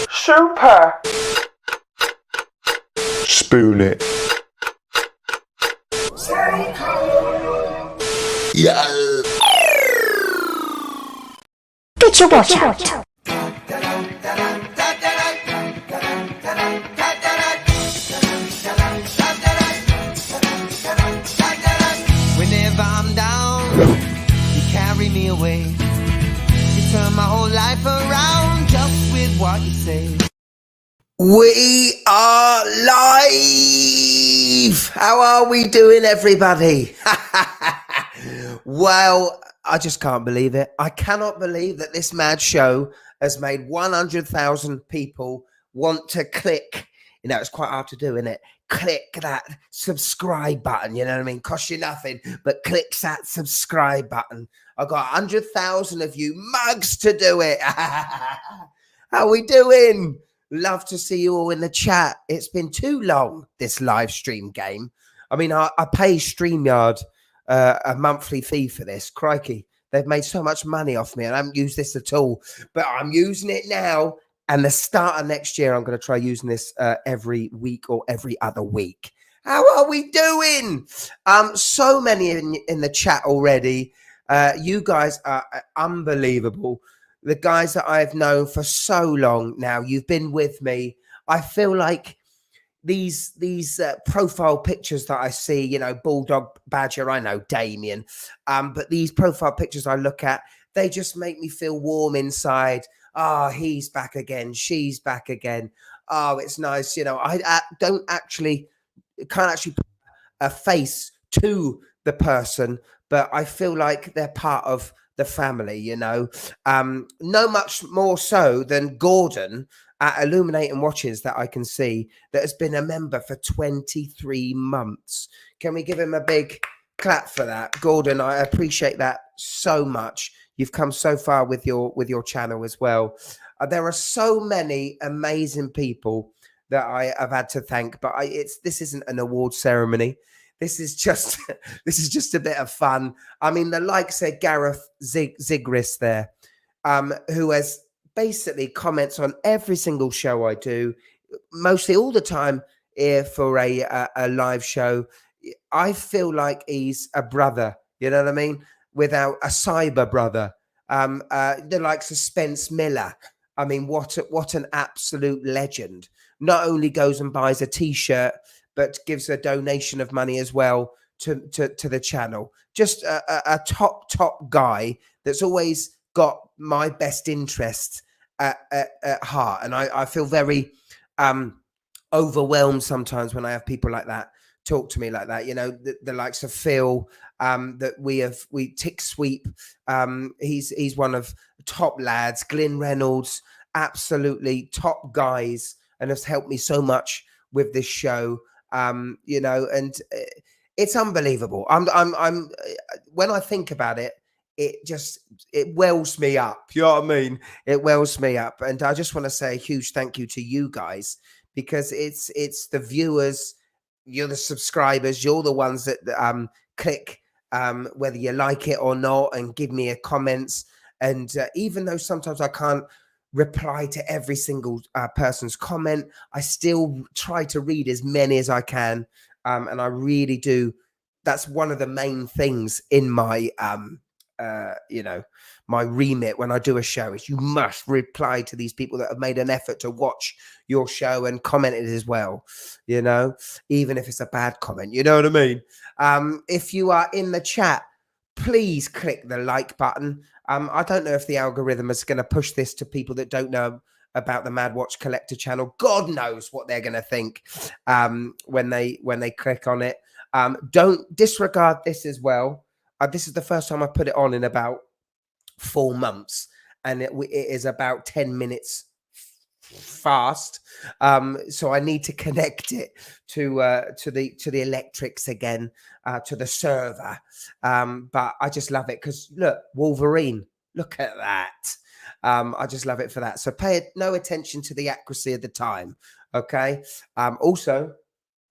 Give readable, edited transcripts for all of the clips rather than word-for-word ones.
Super. Spoon it. Yeah. Get your watch out. Whenever I'm down, you carry me away. You turn my whole life around just with what you say. We are live. How are we doing, everybody? Well, I just can't believe it. I cannot believe that this mad show has made 100,000 people want to click. You know, it's quite hard to do, isn't it? Click that subscribe button, you know what I mean? Costs you nothing, but clicks that subscribe button. I've got 100,000 of you mugs to do it. How we doing? Love to see you all in the chat. It's been too long, this live stream game. I mean, I pay StreamYard a monthly fee for this. Crikey, they've made so much money off me and I haven't used this at all, but I'm using it now. And the start of next year, I'm going to try using this every week or every other week. How are we doing? So many in the chat already. You guys are unbelievable. The guys that I've known for so long now, you've been with me. I feel like these profile pictures that I see, you know, Bulldog Badger, I know Damien, but these profile pictures I look at, they just make me feel warm inside. Oh, he's back again. She's back again. Oh, it's nice. You know, I can't actually put a face to the person, but I feel like they're part of the family, you know. No much more so than Gordon at Illuminating Watches that I can see that has been a member for 23 months. Can we give him a big clap for that? Gordon, I appreciate that so much. You've come so far with your channel as well. There are so many amazing people that I have had to thank, but this isn't an award ceremony. This is just a bit of fun. I mean, the likes of Gareth Zigris there, who has basically comments on every single show I do, mostly all the time here for a live show. I feel like he's a brother, you know what I mean? Without a cyber brother. The likes of Spence Miller. I mean, what an absolute legend. Not only goes and buys a t-shirt, but gives a donation of money as well to the channel. Just a top guy that's always got my best interests at heart. And I feel very overwhelmed sometimes when I have people like that talk to me like that. You know, the likes of Phil, that we tick sweep. He's one of the top lads. Glyn Reynolds, absolutely top guys, and has helped me so much with this show. You know, and it's unbelievable. I'm when I think about it, it wells me up. You know what I mean? It wells me up, and I just want to say a huge thank you to you guys, because it's the viewers. You're the subscribers. You're the ones that click, whether you like it or not, and give me a comments. And even though sometimes I can't reply to every single person's comment, I still try to read as many as I can. And I really do. That's one of the main things in my, you know, my remit when I do a show is you must reply to these people that have made an effort to watch your show and commented as well, you know, even if it's a bad comment, you know what I mean? If you are in the chat, please click the like button. I don't know if the algorithm is going to push this to people that don't know about the Mad Watch Collector channel. God knows what they're going to think when they click on it. Don't disregard this as well. This is the first time I put it on in about 4 months, and it is about 10 minutes fast. So I need to connect it to the electrics again, to the server. But I just love it because look, Wolverine, look at that. I just love it for that. So pay no attention to the accuracy of the time. Okay. Also,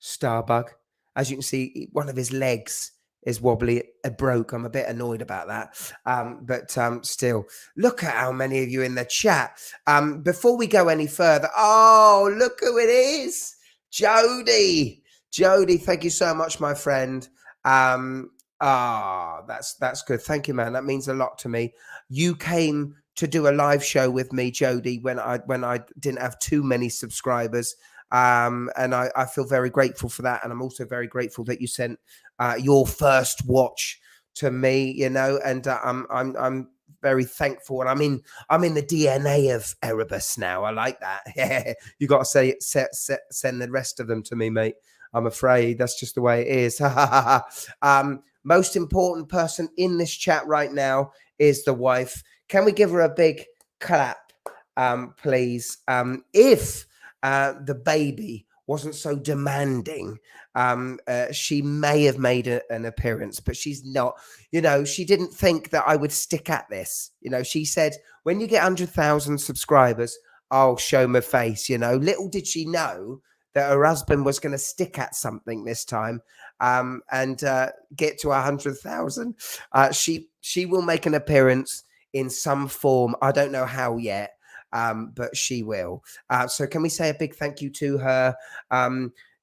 Starbug, as you can see, one of his legs is wobbly. It broke. I'm a bit annoyed about that. But still, look at how many of you in the chat. Before we go any further, oh, look who it is. Jody. Jody, thank you so much, my friend. That's good. Thank you, man. That means a lot to me. You came to do a live show with me, Jody, when I didn't have too many subscribers. And I feel very grateful for that. And I'm also very grateful that you sent your first watch to me, you know, and I'm very thankful. And I'm in the DNA of Erebus now. I like that. Yeah, you got to send the rest of them to me, mate. I'm afraid that's just the way it is. Most important person in this chat right now is the wife. Can we give her a big clap, please? If the baby wasn't so demanding, she may have made an appearance, but she's not. You know, she didn't think that I would stick at this. You know, she said, when you get 100,000 subscribers, I'll show my face. You know, little did she know that her husband was going to stick at something this time, and get to 100,000. She will make an appearance in some form. I don't know how yet, but she will. So can we say a big thank you to her?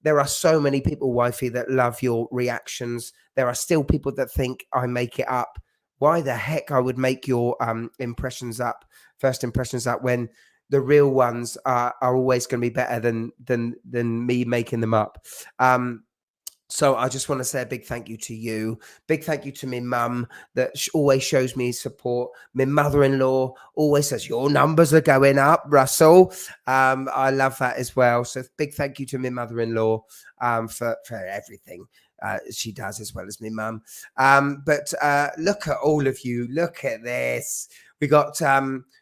There are so many people, wifey, that love your reactions. There are still people that think I make it up. Why the heck I would make your first impressions up, when the real ones are always going to be better than me making them up. So I just want to say a big thank you to you. Big thank you to my mum that always shows me support. My mother-in-law always says, your numbers are going up, Russell. I love that as well. So big thank you to my mother-in-law for everything she does, as well as my mum. But look at all of you. Look at this. We got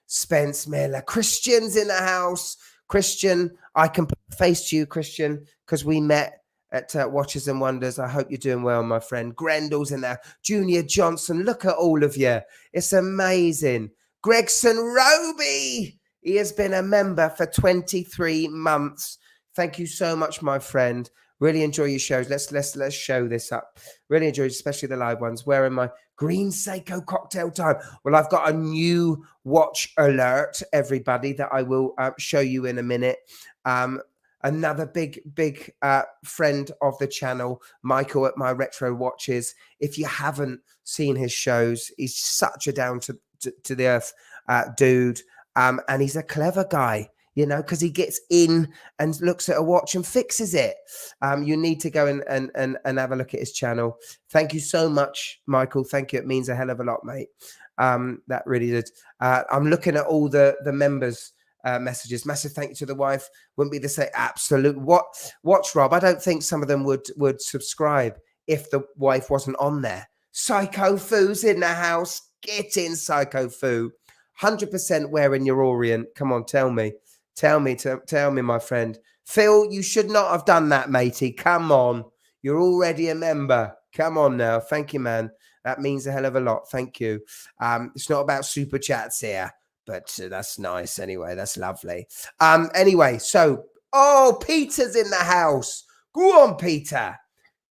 Spence Miller. Christian's in the house. Christian, I can put a face to you, Christian, because we met at Watches and Wonders. I hope you're doing well, my friend. Grendel's in there. Junior Johnson, look at all of you. It's amazing. Gregson Roby, he has been a member for 23 months. Thank you so much, my friend. Really enjoy your shows. Let's show this up. Really enjoy, especially the live ones. Wearing my green Seiko cocktail time. Well, I've got a new watch alert, everybody, that I will show you in a minute. Another big friend of the channel, Michael at My Retro Watches. If you haven't seen his shows, he's such a down to the earth dude, and he's a clever guy, you know, because he gets in and looks at a watch and fixes it. You need to go and have a look at his channel. Thank you so much, Michael. Thank you. It means a hell of a lot, mate. That really did. I'm looking at all the members' messages. Massive thank you to the wife. Wouldn't be the same. Absolute. Watch, Rob. I don't think some of them would subscribe if the wife wasn't on there. Psycho Foo's in the house. Get in, Psycho Foo. 100% wearing your Orient. Come on, tell me, my friend. Phil, you should not have done that, matey. Come on, you're already a member. Come on now. Thank you, man. That means a hell of a lot. Thank you. It's not about super chats here, but that's nice anyway. That's lovely. Anyway, so, Peter's in the house. Go on, Peter.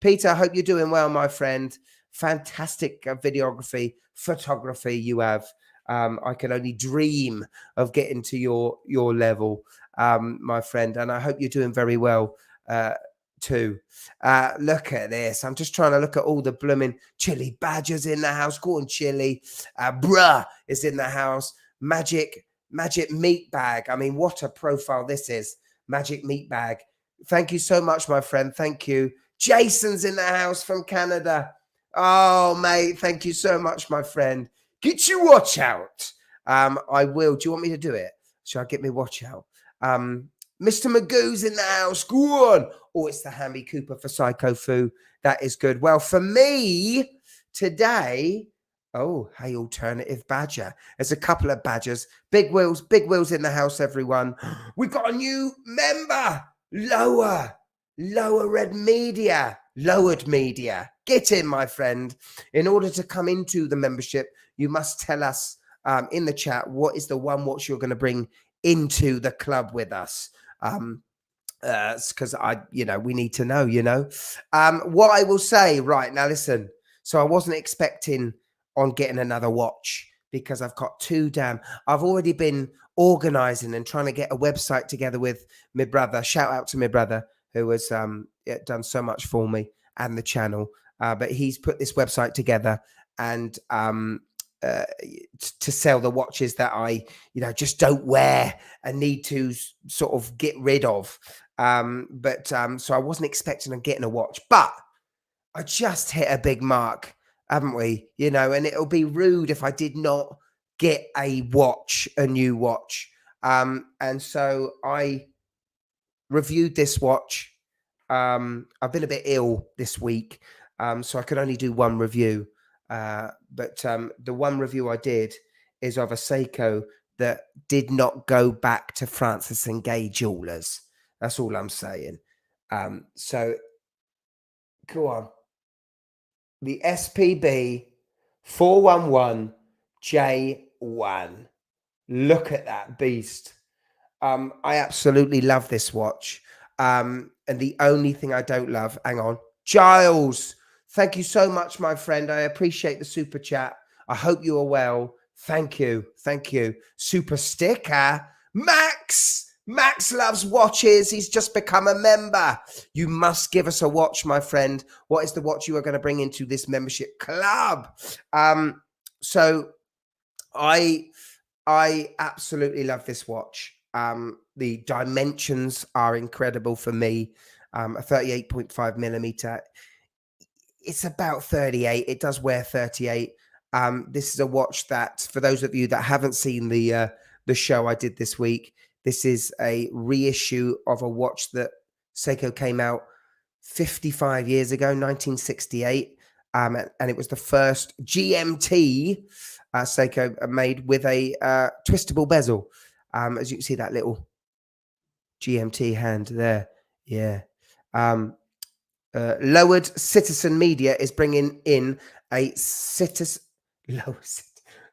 Peter, I hope you're doing well, my friend. Fantastic videography, photography you have. I can only dream of getting to your level, my friend. And I hope you're doing very well too. Look at this. I'm just trying to look at all the blooming Chili Badgers in the house. Go on, Chili. Bruh is in the house. Magic Meat Bag. I mean, what a profile this is. Magic Meat Bag. Thank you so much, my friend. Thank you. Jason's in the house from Canada. Oh, mate. Thank you so much, my friend. Get your watch out. I will. Do you want me to do it? Shall I get my watch out? Mr. Magoo's in the house. Go on. Oh, it's the Hammy Cooper for Psycho Foo. That is good. Well, for me today, hey, Alternative Badger. There's a couple of badgers. Big wheels in the house, everyone. We've got a new member. Lowered Media. Get in, my friend. In order to come into the membership, you must tell us in the chat what is the one watch you're going to bring into the club with us. Because we need to know, what I will say right now. Listen, So I wasn't expecting on getting another watch because I've got I've already been organizing and trying to get a website together with my brother. Shout out to my brother who has done so much for me and the channel. But he's put this website together and to sell the watches that I, just don't wear and need to sort of get rid of. So I wasn't expecting on getting a watch, but I just hit a big mark, haven't we? And it'll be rude if I did not get a new watch. And so I reviewed this watch. I've been a bit ill this week, so I could only do one review. But the one review I did is of a Seiko that did not go back to Francis and Gay Jewelers. That's all I'm saying. So go on. The SPB 411J1. Look at that beast. I absolutely love this watch. And the only thing I don't love, hang on, Giles, thank you so much, my friend. I appreciate the super chat. I hope you are well. Thank you. Thank you. Super sticker. Max loves watches. He's just become a member. You must give us a watch, my friend. What is the watch you are going to bring into this membership club? So I absolutely love this watch. The dimensions are incredible for me. A 38.5 millimeter. It's about 38. It does wear 38. This is a watch that, for those of you that haven't seen the show I did this week, this is a reissue of a watch that Seiko came out 55 years ago, 1968. And it was the first GMT Seiko made with a twistable bezel. As you can see, that little GMT hand there. Yeah. Lowered Citizen Media is bringing in a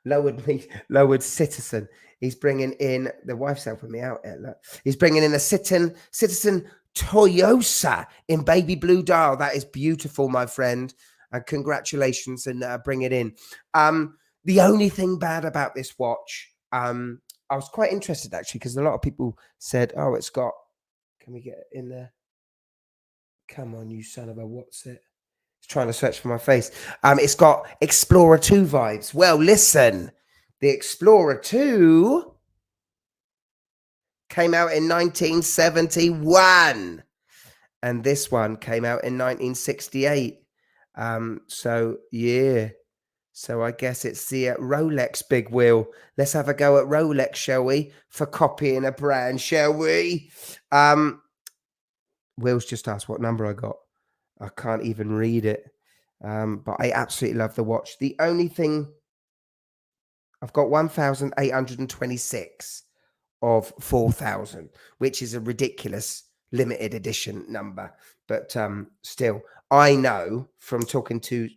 Lowered Citizen. He's bringing in, the wife's helping me out here. Look. He's bringing in a Citizen Toyosa in baby blue dial. That is beautiful, my friend. Congratulations and bring it in. The only thing bad about this watch, I was quite interested actually, because a lot of people said, oh, it's got, can we get it in there? Come on, you son of a what's it? It's trying to search for my face. It's got Explorer 2 vibes. Well, listen, the Explorer 2 came out in 1971. And this one came out in 1968. So, yeah. So I guess it's the Rolex big wheel. Let's have a go at Rolex, shall we? For copying a brand, shall we? Will's just asked what number I got. I can't even read it. But I absolutely love the watch. The only thing, I've got 1,826 of 4,000, which is a ridiculous limited edition number. But still, I know from talking to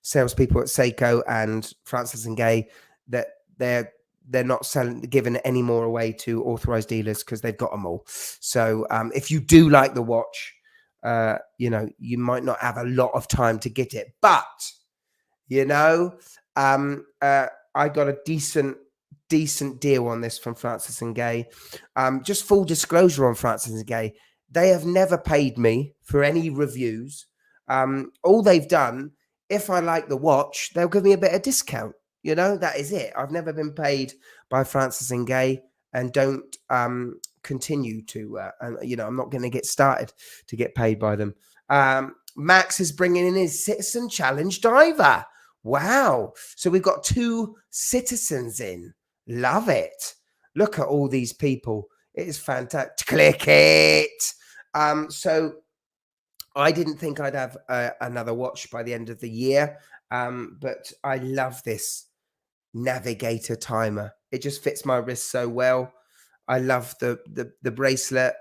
salespeople at Seiko and Francis and Gay that they're not giving any more away to authorized dealers because they've got them all. So if you do like the watch, you might not have a lot of time to get it, but I got a decent deal on this from Francis and Gay. Just full disclosure on Francis and Gay, they have never paid me for any reviews. All they've done, if I like the watch, they'll give me a bit of discount. That is it. I've never been paid by Francis and Gay and don't continue to. I'm not going to get started to get paid by them. Max is bringing in his Citizen Challenge Diver. Wow. So we've got 2 citizens in. Love it. Look at all these people. It is fantastic. Click it. So I didn't think I'd have another watch by the end of the year. But I love this Navigator timer. It just fits my wrist so well. I love the bracelet.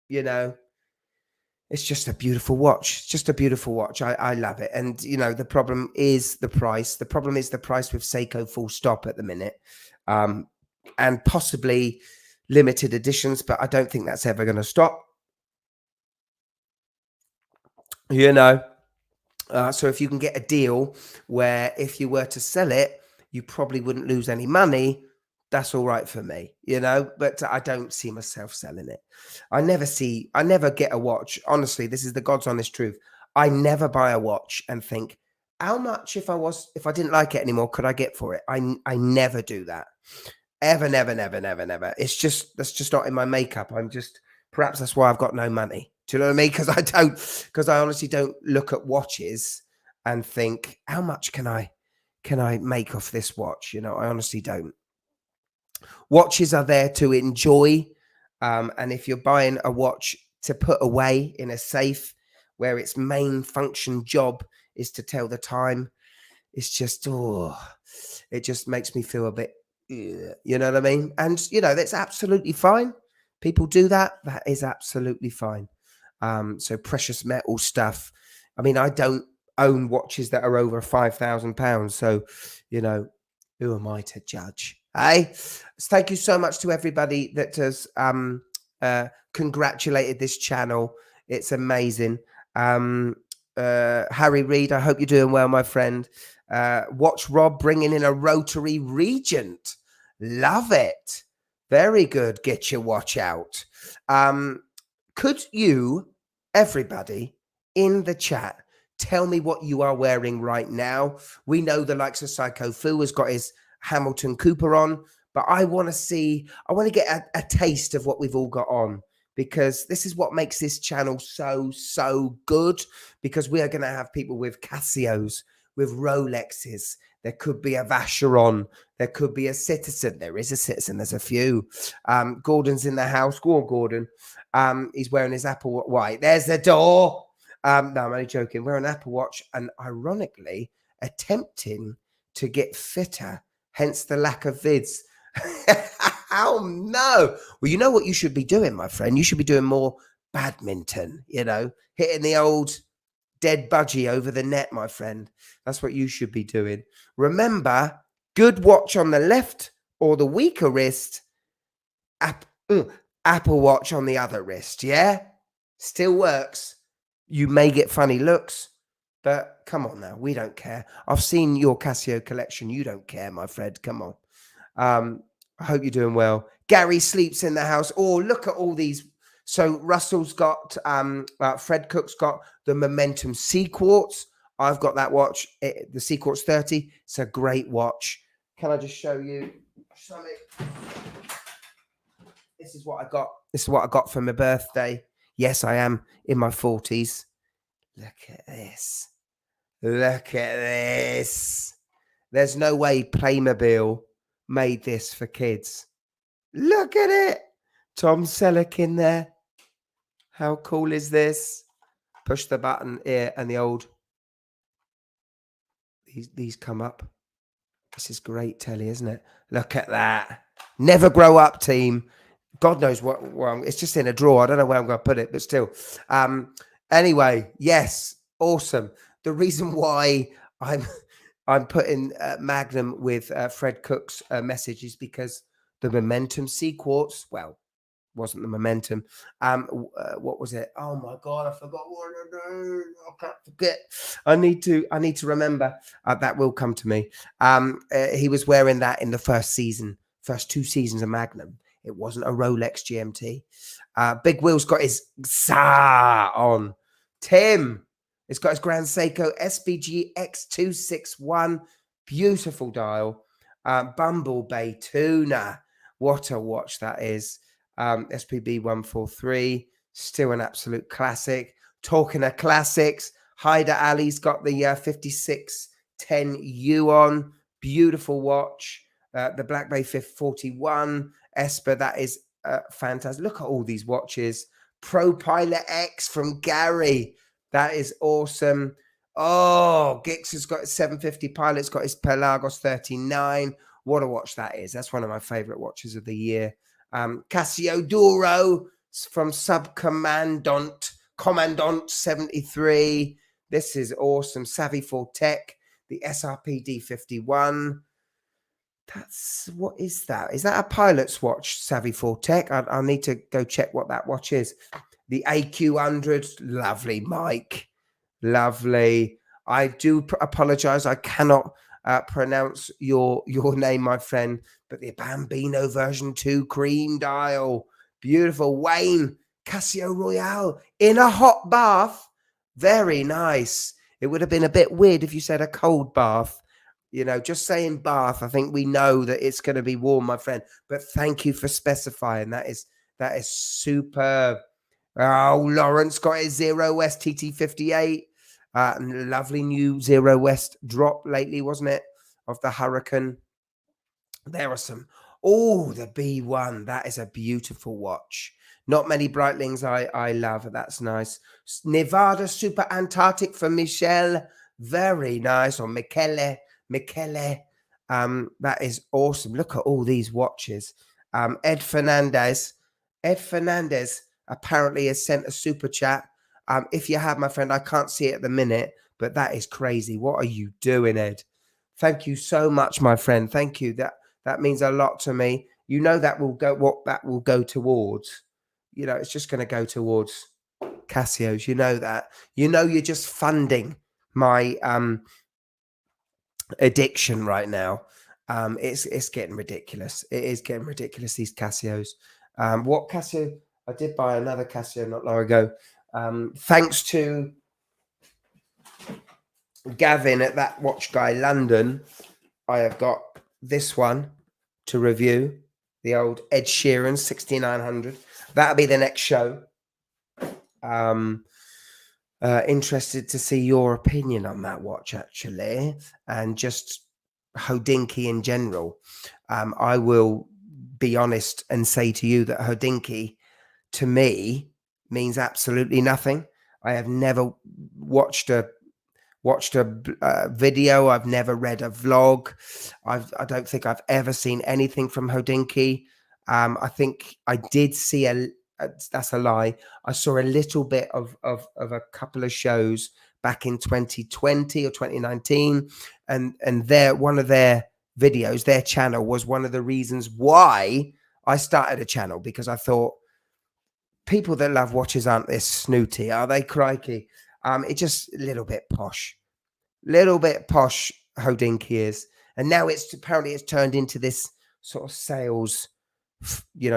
It's just a beautiful watch. It's just a beautiful watch. I love it. And the problem is the price. The problem is the price with Seiko full stop at the minute. And possibly limited editions, but I don't think that's ever going to stop. So if you can get a deal where if you were to sell it, you probably wouldn't lose any money, that's all right for me, but I don't see myself selling it. I never get a watch. Honestly, this is the God's honest truth. I never buy a watch and think, how much if I didn't like it anymore, could I get for it? I never do that. Ever, never, never, never, never. That's just not in my makeup. Perhaps that's why I've got no money. Do you know what I mean? Because I honestly don't look at watches and think, how much can I make off this watch? I honestly don't. Watches are there to enjoy. And if you're buying a watch to put away in a safe where its main function job is to tell the time, it's just, it just makes me feel a bit, you know what I mean? And, that's absolutely fine. People do that. That is absolutely fine. So precious metal stuff. I mean, I don't own watches that are over £5,000. So, who am I to judge? Hey, thank you so much to everybody that has congratulated this channel. It's amazing. Harry Reid, I hope you're doing well, my friend. Watch Rob bringing in a rotary Regent. Love it. Very good. Get your watch out. Could you, everybody in the chat, tell me what you are wearing right now? We know the likes of Psycho Fu has got his Hamilton Cooper on, but I want to get a taste of what we've all got on, because this is what makes this channel so good, because we are going to have people with Casios, with Rolexes. There could be a Vacheron. There could be a Citizen. There is a Citizen. There's a few. Gordon's in the house. Go on, Gordon. He's wearing his Apple Watch. There's the door. No, I'm only joking. Wearing an Apple Watch and ironically attempting to get fitter, hence the lack of vids. Oh, no. Well, you know what you should be doing, my friend? You should be doing more badminton, hitting the old dead budgie over the net, my friend. That's what you should be doing. Remember, good watch on the left or the weaker wrist, Apple Watch on the other wrist, yeah? Still works. You may get funny looks, but come on now, we don't care. I've seen your Casio collection. You don't care, my friend. Come on. I hope you're doing well. Gary sleeps in the house. Oh, look at all these. So Russell's got, Fred Cook's got the Momentum C Quartz. I've got that watch, the C Quartz 30. It's a great watch. Can I just show you something? This is what I got. This is what I got for my birthday. Yes, I am in my 40s. Look at this. Look at this. There's no way Playmobil made this for kids. Look at it. Tom Selleck in there. How cool is this? Push the button here and the old. These come up. This is great telly, isn't it? Look at that. Never grow up, team. God knows what. Well, it's just in a drawer. I don't know where I'm going to put it, but still. Anyway, yes, awesome. The reason why I'm putting Magnum with Fred Cook's message is because the Momentum C Quartz, well, wasn't the Momentum. What was it? Oh my God, I forgot what it is. I can't forget. I need to remember. That will come to me. He was wearing that in the first 2 seasons of Magnum. It wasn't a Rolex GMT. Big Will's got his ZA on. Tim, it's got his Grand Seiko SBG X261. Beautiful dial. Bumble Bay Tuna. What a watch that is. SPB 143. Still an absolute classic. Talking of classics, Hyder Ali's got the 5610U on. Beautiful watch. The Black Bay 541. Esper, that is fantastic. Look at all these watches. Pro Pilot X from Gary. That is awesome. Oh, Gix has got his 750 Pilot's got his Pelagos 39. What a watch that is. That's one of my favorite watches of the year. Casio Duro from Commandant 73. This is awesome. Savvy Full Tech, the SRP D51. What is that? Is that a pilot's watch, Savvy Full Tech? I'll need to go check what that watch is. The AQ100, lovely, Mike. Lovely. I do apologize. I cannot pronounce your name, my friend, but the Bambino version 2 cream dial. Beautiful. Wayne, Casio Royale in a hot bath. Very nice. It would have been a bit weird if you said a cold bath. You know, just saying bath, I think we know that it's going to be warm, my friend. But thank you for specifying. That is superb. Oh, Lawrence got his Zero West TT58. Lovely new Zero West drop lately, wasn't it? Of the Hurricane. There are some. Oh, the B1. That is a beautiful watch. Not many Breitlings I love. That's nice. Nevada Super Antarctic for Michelle. Very nice. Or Michele. That is awesome. Look at all these watches. Ed Fernandez apparently has sent a super chat. If you have, my friend, I can't see it at the minute, but that is crazy. What are you doing, Ed? Thank you so much, my friend. Thank you. That means a lot to me. You know that will go what that will go towards. You know, it's just going to go towards Casios. You know that. You know you're just funding my addiction right now. It's getting ridiculous. It is getting ridiculous, these Casios. What Casio? I did buy another Casio not long ago. Thanks to Gavin at That Watch Guy London, I have got this one to review. The old Ed Sheeran 6900. That'll be the next show. Interested to see your opinion on that watch, actually, and just Hodinkee in general. I will be honest and say to you that Hodinkee, to me, means absolutely nothing. I have never watched a video. I've never read a vlog. I don't think I've ever seen anything from Hodinkee. I think I did see that's a lie. I saw a little bit of a couple of shows back in 2020 or 2019, and one of their videos, their channel was one of the reasons why I started a channel, because I thought people that love watches aren't this snooty, are they? Crikey. It's just a little bit posh Hodinkee is. And now it's turned into this sort of sales,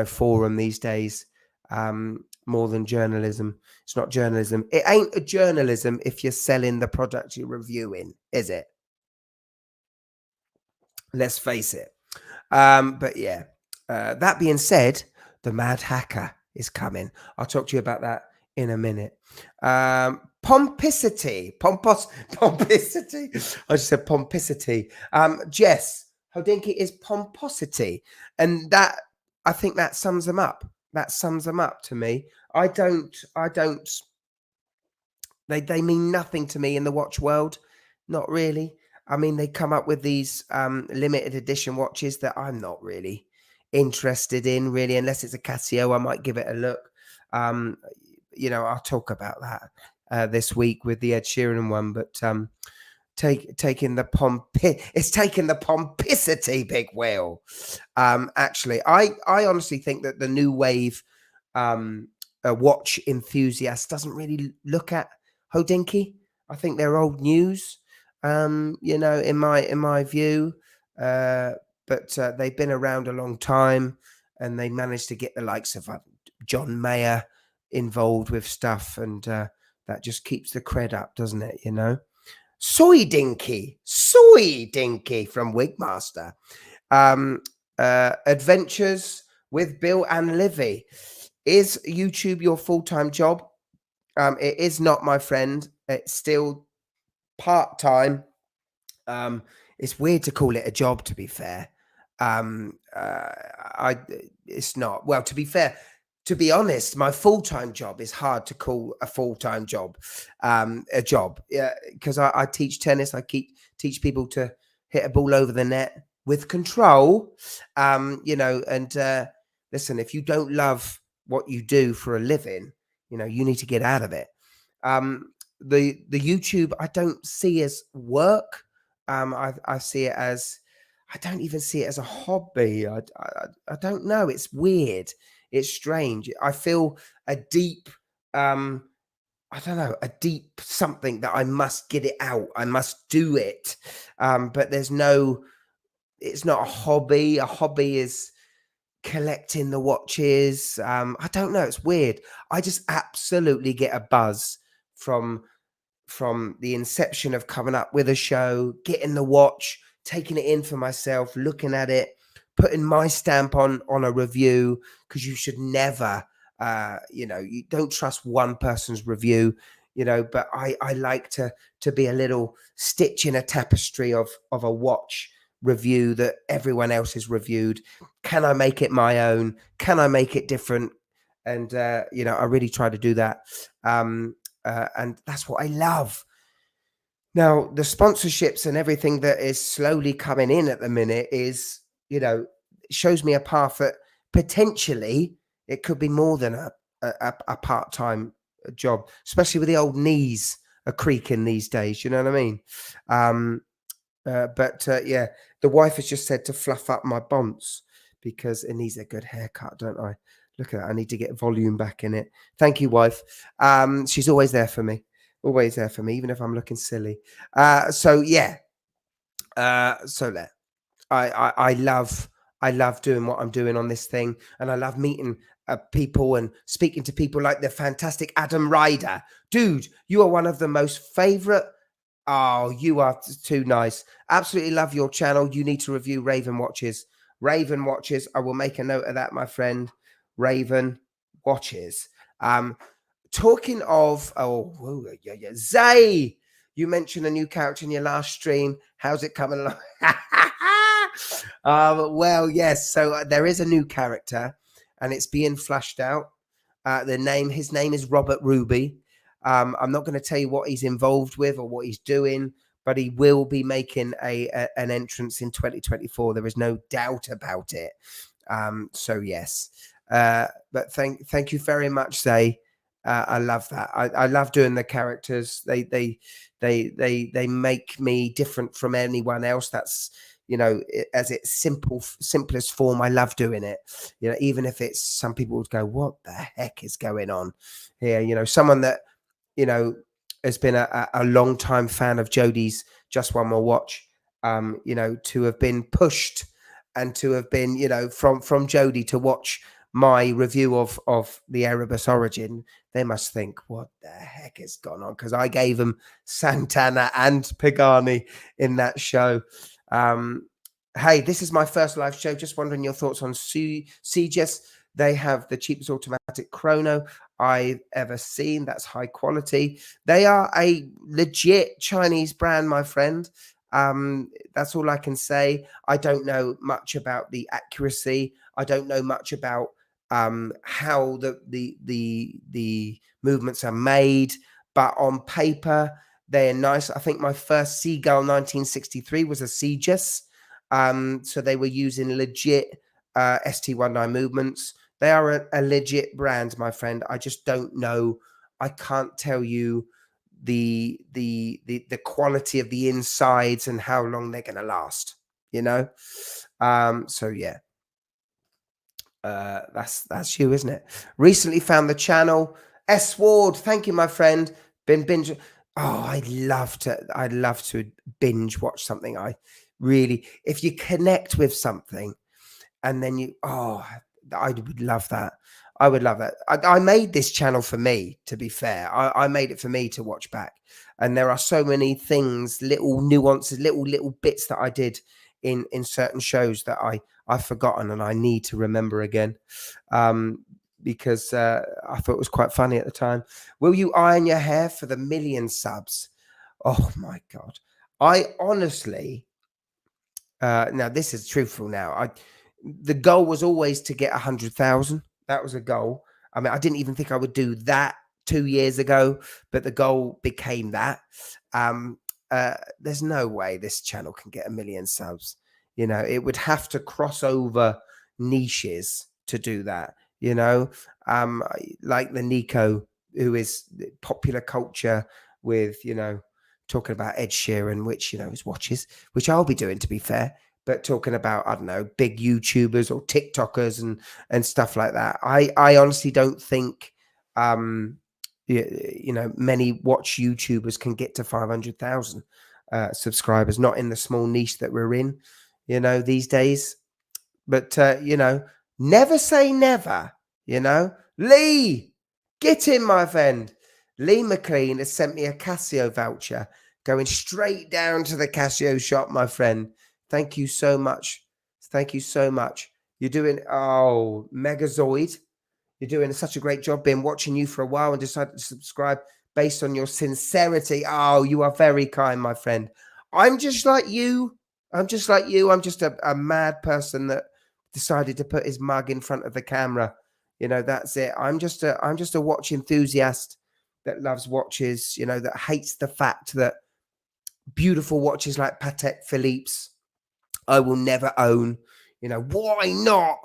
forum these days, more than journalism. It's not journalism. It ain't a journalism if you're selling the product you're reviewing, is it? Let's face it. But yeah, that being said, the Mad Hacker is coming. I'll talk to you about that in a minute. Pomposity. I just said pomposity. Jess, Hodinkee is pomposity, and that, I think that sums them up. That sums them up to me. I don't. They mean nothing to me in the watch world. Not really. I mean, they come up with these limited edition watches that I'm not really interested in, really, unless it's a Casio. I might give it a look. I'll talk about that this week with the Ed Sheeran one, but taking the pomposity, big wheel. Actually, I honestly think that the new wave watch enthusiast doesn't really look at Hodinkee. I think they're old news, in my view. But they've been around a long time, and they managed to get the likes of John Mayer involved with stuff, and that just keeps the cred up, doesn't it? Soy Dinky from Wigmaster. Adventures with Bill and Livy. Is YouTube your full-time job? It is not, my friend. It's still part-time. It's weird to call it a job, to be fair. It's not. Well, to be fair, to be honest, my full-time job is hard to call a full-time job, a job. Yeah, because I teach tennis. I teach people to hit a ball over the net with control. And listen, if you don't love what you do for a living, you need to get out of it. The YouTube, I don't see as work. I see it as, I don't even see it as a hobby. I don't know. It's weird. It's strange. I feel a deep, I I don't know, a deep something that I must get it out. I must do it. But there's no, it's not a hobby. A hobby is collecting the watches. I don't know. It's weird. I just absolutely get a buzz from the inception of coming up with a show, getting the watch, taking it in for myself, looking at it, putting my stamp on a review, because you should never, you don't trust one person's review, but I like to be a little stitch in a tapestry of a watch review that everyone else has reviewed. Can I make it my own? Can I make it different? And I really try to do that. And that's what I love. Now, the sponsorships and everything that is slowly coming in at the minute is, shows me a path that potentially it could be more than a part-time job, especially with the old knees are creaking these days. You know what I mean? Yeah, the wife has just said to fluff up my bonds because it needs a good haircut, don't I? Look at that. I need to get volume back in it. Thank you, wife. She's always there for me. Always there for me, even if I'm looking silly. So there. I love doing what I'm doing on this thing, and I love meeting people and speaking to people like the fantastic Adam Ryder. Dude, you are one of the most favorite. Oh, you are too nice. Absolutely love your channel. You need to review Raven Watches. Raven Watches. I will make a note of that, my friend. Raven Watches. Talking of, Zay, you mentioned a new character in your last stream. How's it coming along? Well, yes. So there is a new character, and it's being flashed out. His name is Robert Ruby. I'm not going to tell you what he's involved with or what he's doing, but he will be making an entrance in 2024. There is no doubt about it. So yes. But thank you very much, Zay. I love that. I love doing the characters. They make me different from anyone else. That's, as its simplest form. I love doing it. Even if it's, some people would go, what the heck is going on here? Someone that, has been a long time fan of Jody's Just One More Watch, to have been pushed and to have been, from Jody to watch my review of the Erebus Origin, they must think, what the heck has gone on? Because I gave them Santana and Pagani in that show. Hey, this is my first live show. Just wondering your thoughts on Seegess. They have the cheapest automatic chrono I've ever seen. That's high quality. They are a legit Chinese brand, my friend. That's all I can say. I don't know much about the accuracy. I don't know much about how the movements are made, but on paper they are nice. I think my first Seagull 1963 was a Seegess. So they were using legit ST19 movements. They are a legit brand, my friend. I just don't know. I can't tell you the quality of the insides and how long they're going to last. So yeah. That's you, isn't it? Recently found the channel. S Ward, thank you, my friend. Been binge. Oh, I'd love to binge watch something. If you connect with something, and then I would love that. I would love that. I made this channel for me, to be fair. I made it for me to watch back. And there are so many things, little nuances, little bits that I did in certain shows that I've forgotten and I need to remember again, because I thought it was quite funny at the time. Will you iron your hair for the 1 million subs? Oh my God. I honestly, now this is truthful now. The goal was always to get 100,000. That was a goal. I mean, I didn't even think I would do that 2 years ago, but the goal became that. There's no way this channel can get 1 million subs. It would have to cross over niches to do that, like the Nico, who is popular culture with, talking about Ed Sheeran, which, his watches, which I'll be doing, to be fair, but talking about, I don't know, big YouTubers or TikTokers and stuff like that. I honestly don't think you know, many watch YouTubers can get to 500,000 subscribers, not in the small niche that we're in, you know, these days. But, you know, never say never, you know. Lee, get in, my friend. Lee McLean has sent me a Casio voucher going straight down to the Casio shop, my friend. Thank you so much. Thank you so much. You're doing, oh, Megazoid. You're doing such a great job. Been watching you for a while and decided to subscribe based on your sincerity. Oh, you are very kind, my friend. I'm just like you. I'm just like you. I'm just a mad person that decided to put his mug in front of the camera. You know, that's it. I'm just a watch enthusiast that loves watches, you know, that hates the fact that beautiful watches like Patek Philippe's I will never own. You know, why not?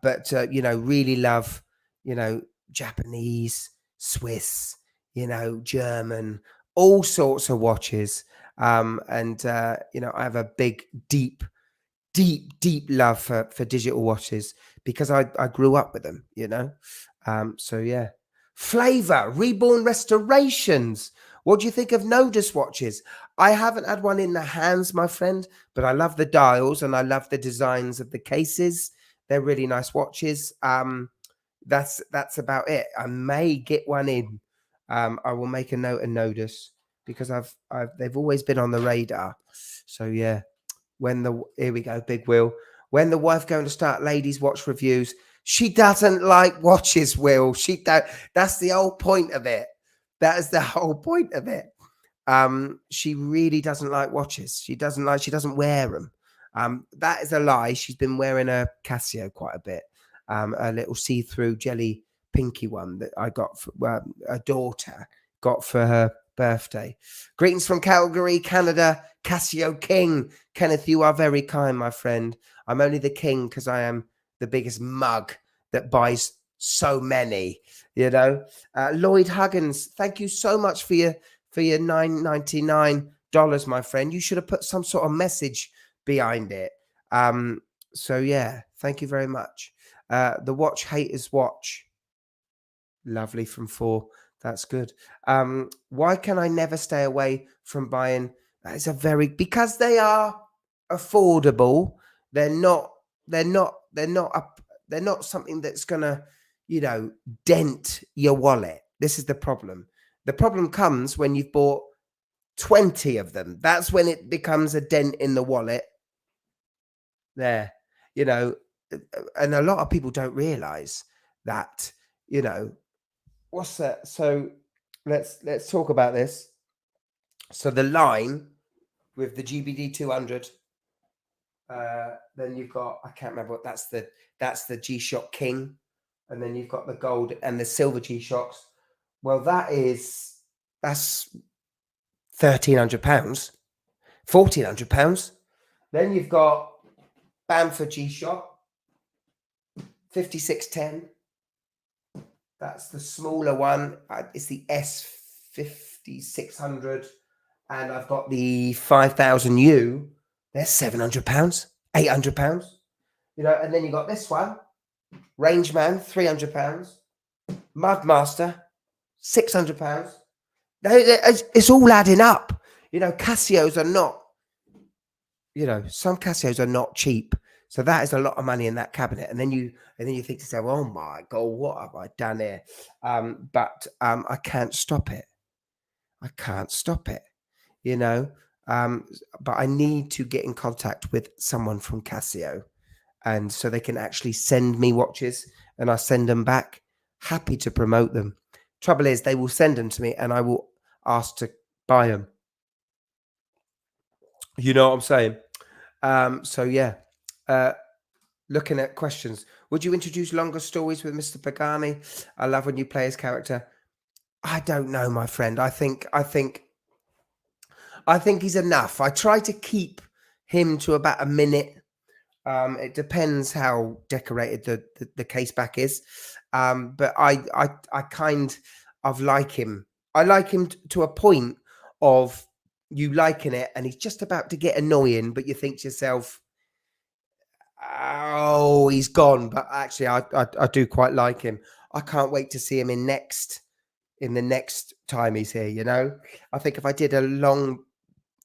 But you know, really love, you know, Japanese, Swiss, you know, German, all sorts of watches. And you know, I have a big, deep love for digital watches because I grew up with them, you know. So yeah. Flavor Reborn Restorations. What do you think of Nodus watches? I haven't had one in the hands, my friend, but I love the dials and I love the designs of the cases. They're really nice watches. That's about it. I may get one in. I will make a note and Nodus because they've always been on the radar. So yeah. Here we go, Big Will. When the wife going to start ladies watch reviews, she doesn't like watches, Will. That's the whole point of it. That is the whole point of it. She really doesn't like watches. She doesn't wear them. That is a lie. She's been wearing a Casio quite a bit. A little see-through jelly pinky one that I got for a daughter got for her birthday. Greetings from Calgary, Canada. Casio King. Kenneth, you are very kind, my friend. I'm only the king because I am the biggest mug that buys so many, you know. Lloyd Huggins, thank you so much for your $9.99, my friend. You should have put some sort of message behind it. So yeah, thank you very much. The Watch Haters Watch. Lovely from 4. That's good. Why can I never stay away from buying? That is because they are affordable. They're not something that's gonna, you know, dent your wallet. This is the problem. The problem comes when you've bought 20 of them. That's when it becomes a dent in the wallet. There, you know, and a lot of people don't realize that, you know, what's that? So let's talk about this. So the line with the GBD 200, then you've got, I can't remember what that's the G-Shock King, and then you've got the gold and the silver G-Shocks. Well, that's £1,300, £1,400. Then you've got Bamford G-Shock 5610. That's the smaller one. It's the S5600. And I've got the 5000U. They're £700, £800. You know, and then you got this one, Rangeman, £300. Mudmaster, £600. It's all adding up. You know, Casios are not, you know, some Casios are not cheap. So that is a lot of money in that cabinet. And then you think to yourself, oh my God, what have I done here? But I can't stop it. I can't stop it, you know. But I need to get in contact with someone from Casio, and so they can actually send me watches and I send them back. Happy to promote them. Trouble is, they will send them to me and I will ask to buy them. You know what I'm saying? So yeah. Looking at questions. Would you introduce longer stories with Mr. Pagani? I love when you play his character. I don't know, my friend. I think he's enough. I try to keep him to about a minute. It depends how decorated the case back is. But I kind of like him. I like him to a point of you liking it, and he's just about to get annoying, but you think to yourself, oh, he's gone. But actually, I do quite like him. I can't wait to see him in next in the next time he's here. You know, I think if I did a long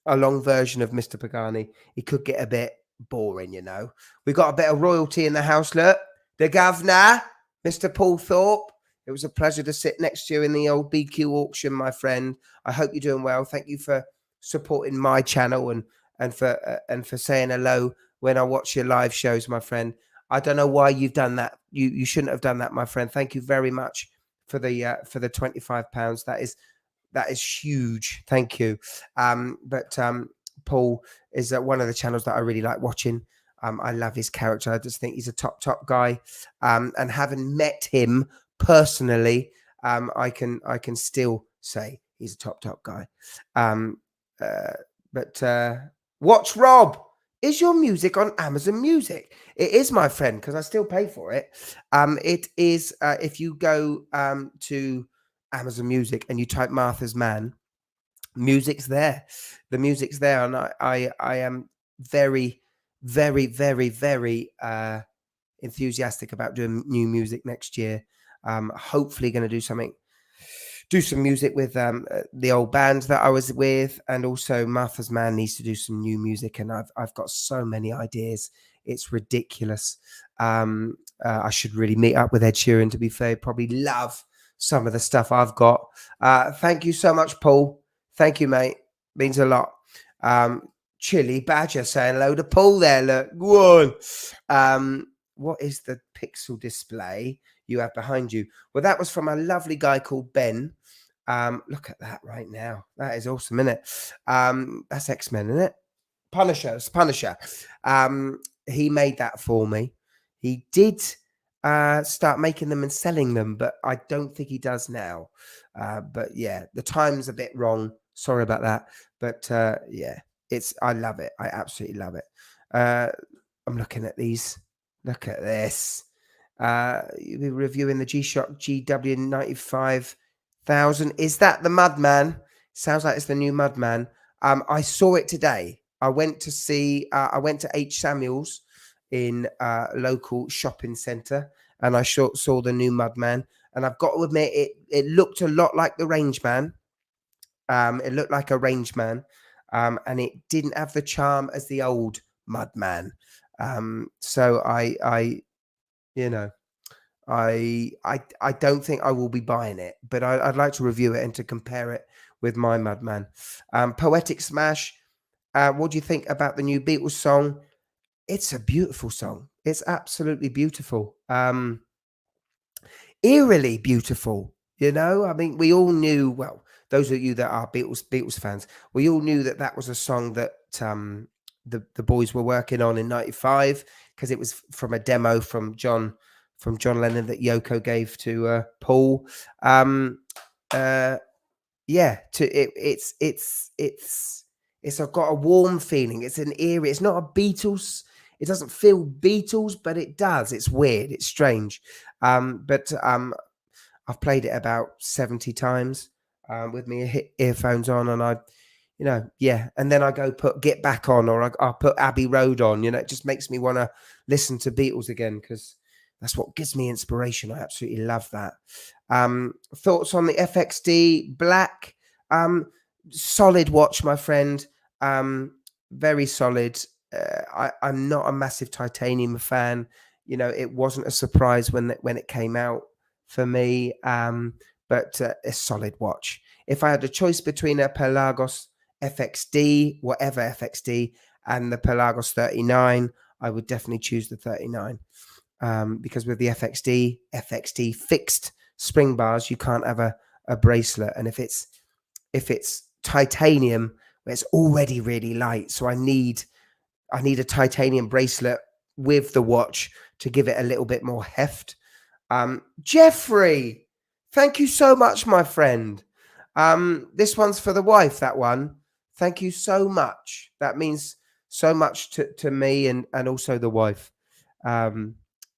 version of Mr. Pagani, he could get a bit boring. You know, we got a bit of royalty in the house. Look, the governor, Mr. Paul Thorpe. It was a pleasure to sit next to you in the old BQ auction, my friend. I hope you're doing well. Thank you for supporting my channel and for saying hello when I watch your live shows, my friend. I don't know why you've done that. You shouldn't have done that, my friend. Thank you very much for the £25. That is huge. Thank you. But Paul is one of the channels that I really like watching. I love his character. I just think he's a top guy. And having met him personally, I can still say he's a top guy. Watch Rob. Is your music on Amazon Music? It is, my friend, because I still pay for it. It is if you go to Amazon Music and you type Martha's Man, music's there. The music's there, and I am very, very, very, very enthusiastic about doing new music next year. Hopefully going to do some music with the old band that I was with, and also Martha's Man needs to do some new music, and I've got so many ideas. It's ridiculous. I should really meet up with Ed Sheeran, to be fair. Probably love some of the stuff I've got. Thank you so much, Paul. Thank you, mate. Means a lot. Chili Badger saying hello to Paul there. Look, go on. What is the pixel display you have behind you? Well, that was from a lovely guy called Ben. Look at that right now. That is awesome, isn't it? That's X-Men, isn't it? Punisher. It's Punisher. He made that for me. He did start making them and selling them, but I don't think he does now. But yeah, the time's a bit wrong. Sorry about that. But yeah, I love it. I absolutely love it. I'm looking at these. Look at this. You'll be reviewing the G-Shock GW 95,000. Is that the Mudman? Sounds like it's the new Mudman. I saw it today. I went to H. Samuel's in local shopping centre, and I saw the new Mudman. And I've got to admit, it looked a lot like the Rangeman. It looked like a Rangeman, and it didn't have the charm as the old Mudman. So I don't think I will be buying it, but I'd like to review it and to compare it with my Mudman. Poetic Smash. What do you think about the new Beatles song? It's a beautiful song. It's absolutely beautiful. Eerily beautiful. You know, I mean, we all knew, well, those of you that are Beatles fans, we all knew that was a song that the boys were working on in '95, because it was from a demo from John Lennon that Yoko gave to Paul. It's got a warm feeling. It's an eerie. It's not a Beatles. It doesn't feel Beatles, but it does. It's weird. It's strange. But I've played it about 70 times with my earphones on, and and then I go put Get Back on, or I'll put Abbey Road on. You know, it just makes me want to listen to Beatles again, because that's what gives me inspiration. I absolutely love that. Thoughts on the FXD Black? Solid watch, my friend. Very solid. I'm not a massive titanium fan. You know, it wasn't a surprise when it came out for me. But a solid watch. If I had a choice between a Pelagos FXD, whatever FXD, and the Pelagos 39, I would definitely choose the 39. Because with the FXD fixed spring bars, you can't have a bracelet. And if it's titanium, it's already really light. So I need a titanium bracelet with the watch to give it a little bit more heft. Jeffrey, thank you so much, my friend. This one's for the wife, that one. Thank you so much. That means so much to me and also the wife. You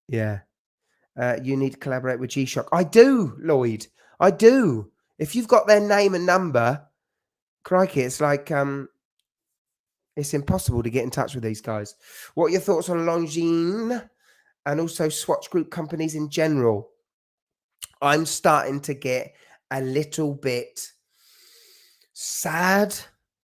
need to collaborate with G-Shock. I do, Lloyd. I do. If you've got their name and number, crikey, it's like it's impossible to get in touch with these guys. What are your thoughts on Longines and also Swatch Group companies in general? I'm starting to get a little bit sad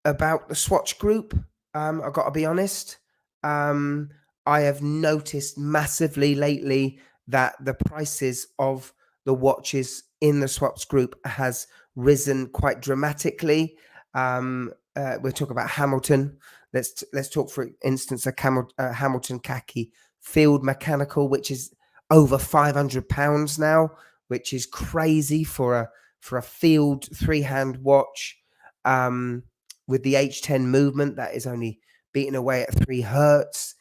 about the Swatch Group. I've got to be honest. I have noticed massively lately that the prices of the watches in the Swatch Group has risen quite dramatically. We're talking about Hamilton. Let's talk, for instance, a Hamilton khaki field mechanical, which is over £500 now, which is crazy for a field 3-hand watch. With the H10 movement that is only beating away at 3 hertz.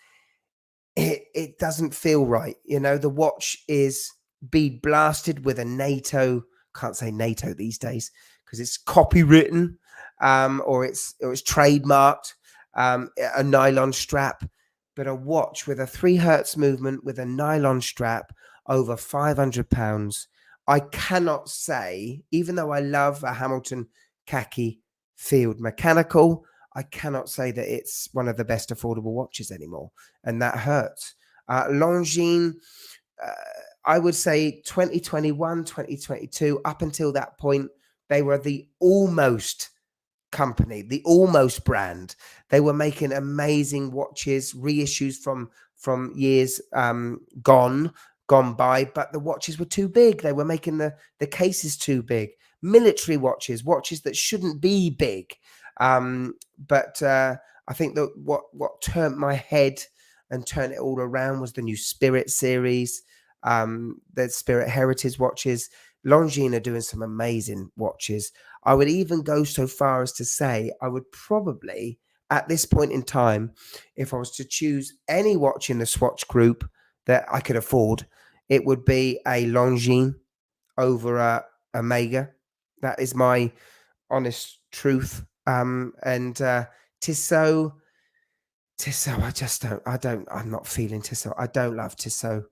It doesn't feel right. The watch is bead blasted with a NATO, can't say NATO these days because it's copywritten, or it's trademarked, a nylon strap. But a watch with a 3 hertz movement with a nylon strap over £500. I cannot say, even though I love a Hamilton khaki field mechanical, I cannot say that it's one of the best affordable watches anymore, and that hurts. Longines, I would say 2021, 2022, up until that point, they were the almost company, the almost brand. They were making amazing watches, reissues from years gone by, but the watches were too big. They were making the cases too big. Military watches that shouldn't be big. But I think that what turned my head and turned it all around was the new Spirit series, the Spirit Heritage watches. Longines are doing some amazing watches. I would even go so far as to say I would probably, at this point in time, if I was to choose any watch in the Swatch Group that I could afford, it would be a Longines over a Omega. That is my honest truth. And Tissot, I'm not feeling Tissot. I don't love Tissot.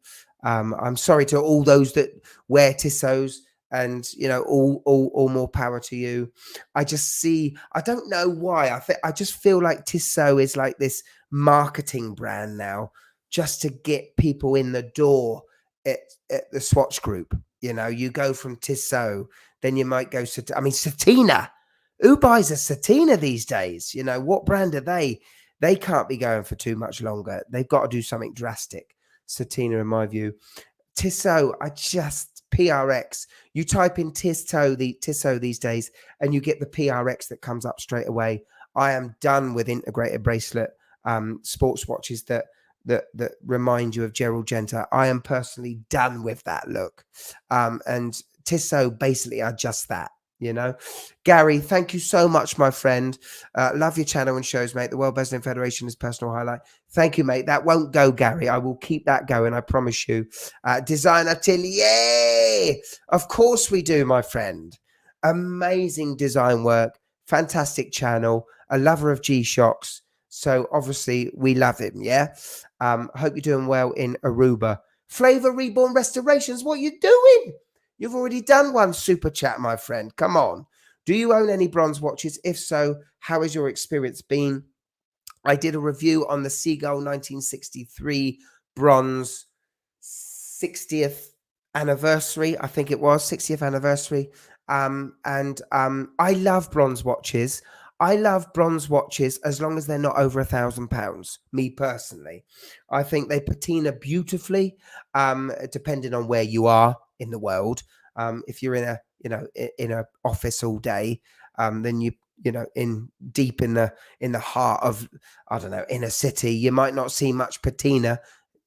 I'm sorry to all those that wear Tissots, and all more power to you. I don't know why. I just feel like Tissot is like this marketing brand now, just to get people in the door at the Swatch Group. You go from Tissot, then you might go Satina. Who buys a Satina these days? What brand are they? They can't be going for too much longer. They've got to do something drastic. Satina, in my view. Tissot, PRX. You type in Tissot these days, and you get the PRX that comes up straight away. I am done with integrated bracelet sports watches that remind you of Gerald Genta. I am personally done with that look. And Tissot basically are just that. Gary, thank you so much, my friend. Love your channel and shows, mate. The World Wrestling Federation is personal highlight. Thank you, mate. That won't go, Gary. I will keep that going, I promise you. Design Atelier, of course we do, my friend. Amazing design work, fantastic channel, a lover of G-Shocks, so obviously we love him. Hope you're doing well in Aruba. Flavor Reborn Restorations, what are you doing? You've already done one super chat, my friend. Come on. Do you own any bronze watches? If so, how has your experience been? I did a review on the Seagull 1963 bronze 60th anniversary. I think it was 60th anniversary. I love bronze watches. I love bronze watches as long as they're not over £1,000. Me personally, I think they patina beautifully, depending on where you are in the world. If you're in a office all day, then in the heart of, I don't know, inner city, you might not see much patina.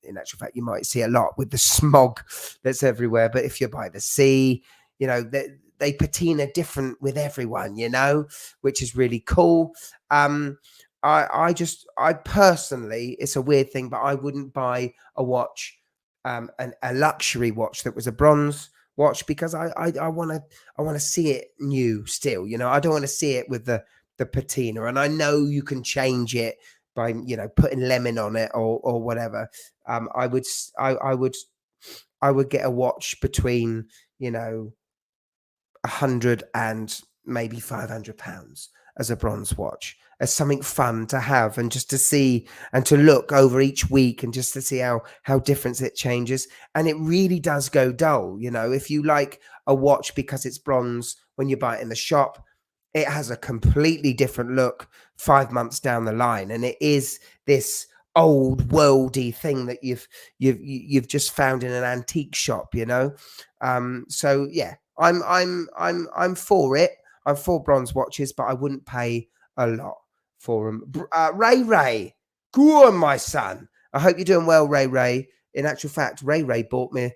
In actual fact, you might see a lot with the smog that's everywhere. But if you're by the sea, they patina different with everyone, which is really cool. I personally, it's a weird thing, but I wouldn't buy a watch, a luxury watch that was a bronze watch, because I want to see it new still. I don't want to see it with the patina. And I know you can change it by putting lemon on it or whatever. I would get a watch between 100 and maybe £500 as a bronze watch, as something fun to have and just to see and to look over each week and just to see how different it changes. And it really does go dull. You know, if you like a watch because it's bronze when you buy it in the shop, it has a completely different look 5 months down the line, and it is this old worldy thing that you've just found in an antique shop, you know. So yeah, I'm for it. I'm for bronze watches, but I wouldn't pay a lot for them. Ray, go on, my son. I hope you're doing well, Ray. In actual fact, Ray bought me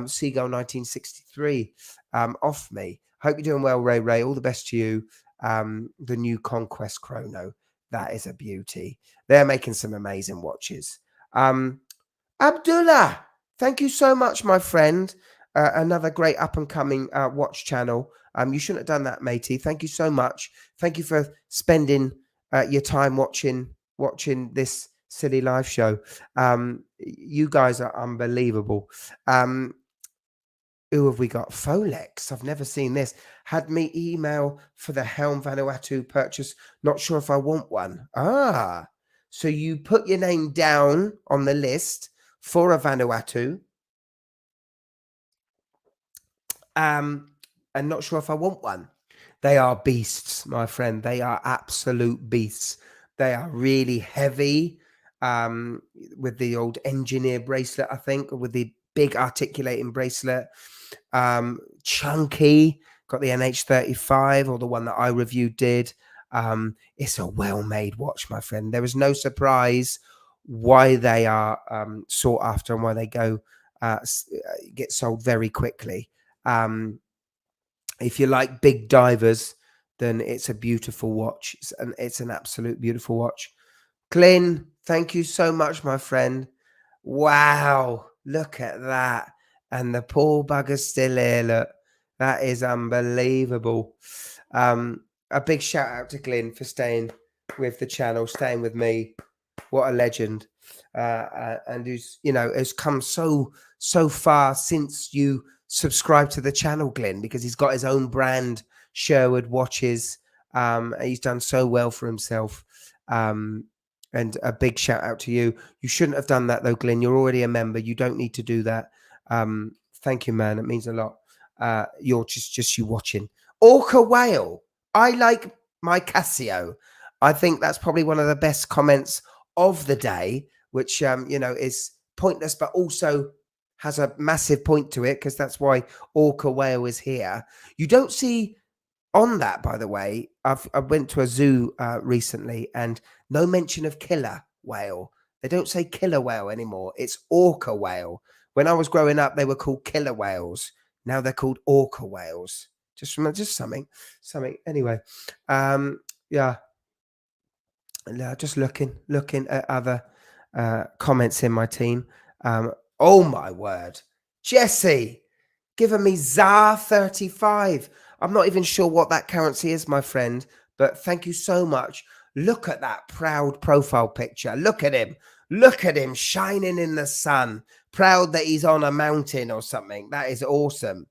Seagull 1963 off me. Hope you're doing well, Ray. All the best to you. The new Conquest Chrono, that is a beauty. They're making some amazing watches. Abdullah, thank you so much, my friend. Another great up-and-coming watch channel. You shouldn't have done that, matey. Thank you so much. Thank you for spending your time watching this silly live show. You guys are unbelievable. Who have we got? Folex. I've never seen this. Had me email for the Helm Vanuatu purchase. Not sure if I want one. So you put your name down on the list for a Vanuatu. And not sure if I want one. They are beasts, my friend. They are absolute beasts. They are really heavy with the old engineer bracelet, I think, with the big articulating bracelet. Chunky, got the NH35, or the one that I reviewed did. It's a well-made watch, my friend. There is no surprise why they are sought after and why they get sold very quickly. If you like big divers, then it's a beautiful watch. It's an absolute beautiful watch. Glyn, thank you so much, my friend. Wow, look at that. And the poor bugger's still here, look. That is unbelievable. A big shout out to Glyn for staying with the channel, staying with me. What a legend. And who's, has come so far since you subscribed to the channel, Glyn, because he's got his own brand, Sherwood Watches. He's done so well for himself. And a big shout out to you. You shouldn't have done that though, Glyn. You're already a member. You don't need to do that. Thank you, man. It means a lot. You're just you watching. Orca whale. I like my Casio. I think that's probably one of the best comments of the day, which is pointless, but also has a massive point to it, because that's why Orca whale is here. You don't see on that, by the way. I went to a zoo recently, and no mention of killer whale. They don't say killer whale anymore. It's orca whale. When I was growing up, they were called killer whales. Now they're called orca whales. Just something. Anyway, yeah. Just looking at other comments in my team. Oh my word, Jesse, giving me ZAR 35. I'm not even sure what that currency is, my friend, but thank you so much. Look at that proud profile picture. Look at him shining in the sun, proud that he's on a mountain or something. That is awesome.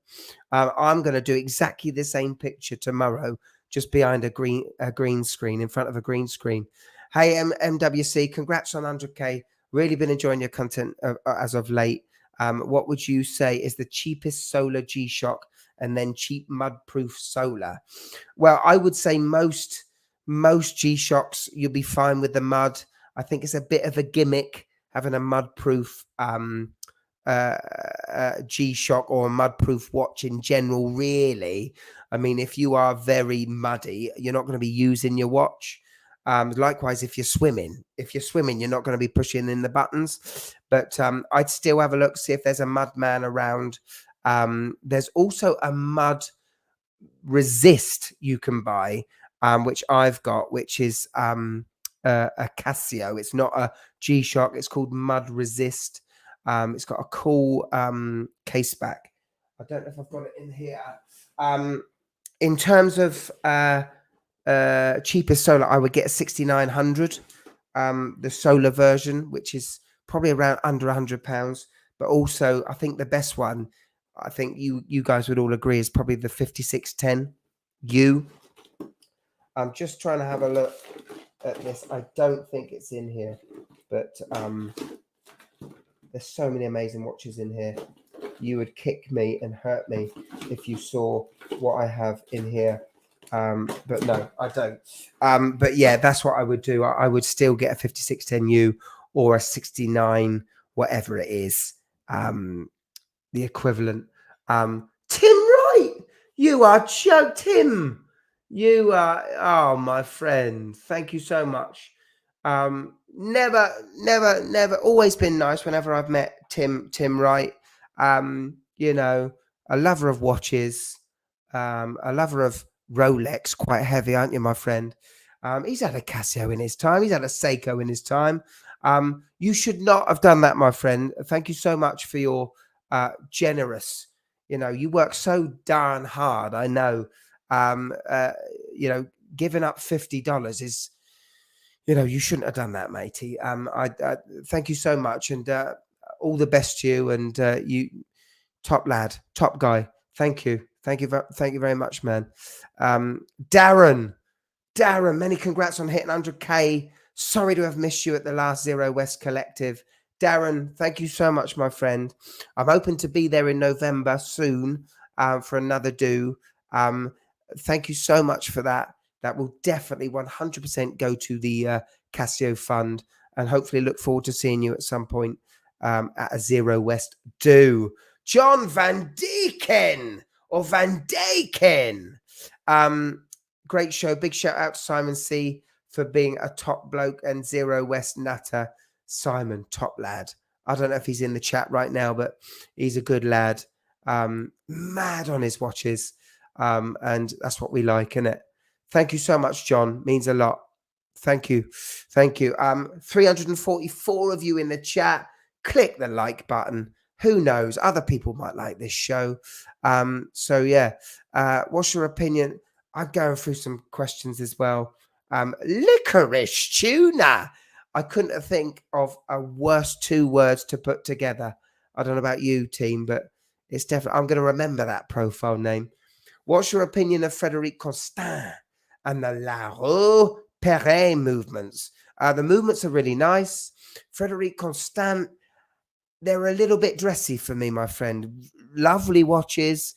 I'm going to do exactly the same picture tomorrow, just behind a green screen, in front of a green screen. Hey, MWC, congrats on 100K. Really been enjoying your content as of late. What would you say is the cheapest solar G-Shock and then cheap mud-proof solar? Well, I would say most G-Shocks, you'll be fine with the mud. I think it's a bit of a gimmick having a mud-proof G-Shock or a mud-proof watch in general, really. I mean, if you are very muddy, you're not going to be using your watch. Likewise, if you're swimming, you're not going to be pushing in the buttons. But I'd still have a look, see if there's a mud man around. There's also a mud resist you can buy, which I've got, which is a Casio. It's not a G-Shock. It's called Mud Resist. It's got a cool case back. I don't know if I've got it in here. In terms of cheapest solar, I would get a 6900, the solar version, which is probably around under £100. But also, I think the best one, I think you guys would all agree, is probably the 5610, you. I'm just trying to have a look at this. I don't think it's in here, but there's so many amazing watches in here. You would kick me and hurt me if you saw what I have in here. But no, I don't. But yeah, that's what I would do. I would still get a 5610U or a 69, whatever it is, the equivalent. Tim Wright, you are Tim. You are, oh, my friend. Thank you so much. Never, always been nice whenever I've met Tim Wright. You know, a lover of watches, a lover of Rolex, quite heavy, aren't you, my friend? He's had a Casio in his time. He's had a Seiko in his time. You should not have done that, my friend. Thank you so much for your generous. You know, you work so darn hard. I know. You know, giving up $50 is, you know, you shouldn't have done that, matey. I thank you so much, and all the best to you. And you, top lad, top guy. Thank you very much, man. Darren, many congrats on hitting 100K. Sorry to have missed you at the last Zero West Collective. Darren, thank you so much, my friend. I'm hoping to be there in November soon for another do. Thank you so much for that. That will definitely 100% go to the Casio Fund, and hopefully look forward to seeing you at some point at a Zero West do. John Van Deeken or Van Daken. Great show. Big shout out to Simon C for being a top bloke and Zero West nutter. Simon, top lad. I don't know if he's in the chat right now, but he's a good lad. Mad on his watches. And that's what we like, innit? Thank you so much, John. Means a lot. Thank you. 344 of you in the chat. Click the like button. Who knows? Other people might like this show. So yeah. What's your opinion? I'm going through some questions as well. Licorice tuna. I couldn't think of a worse 2 words to put together. I don't know about you, team, but it's definitely, I'm going to remember that profile name. What's your opinion of Frederic Constant and the La Rue Perret movements? The movements are really nice. Frederic Constant, they're a little bit dressy for me, my friend. Lovely watches,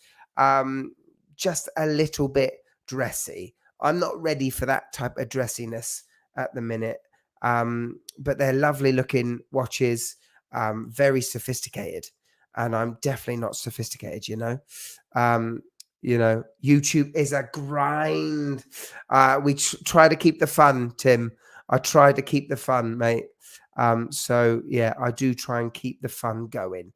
just a little bit dressy. I'm not ready for that type of dressiness at the minute. But they're lovely looking watches, very sophisticated. And I'm definitely not sophisticated, you know. You know, YouTube is a grind. We try to keep the fun, Tim. I try to keep the fun, mate. So yeah, I do try and keep the fun going.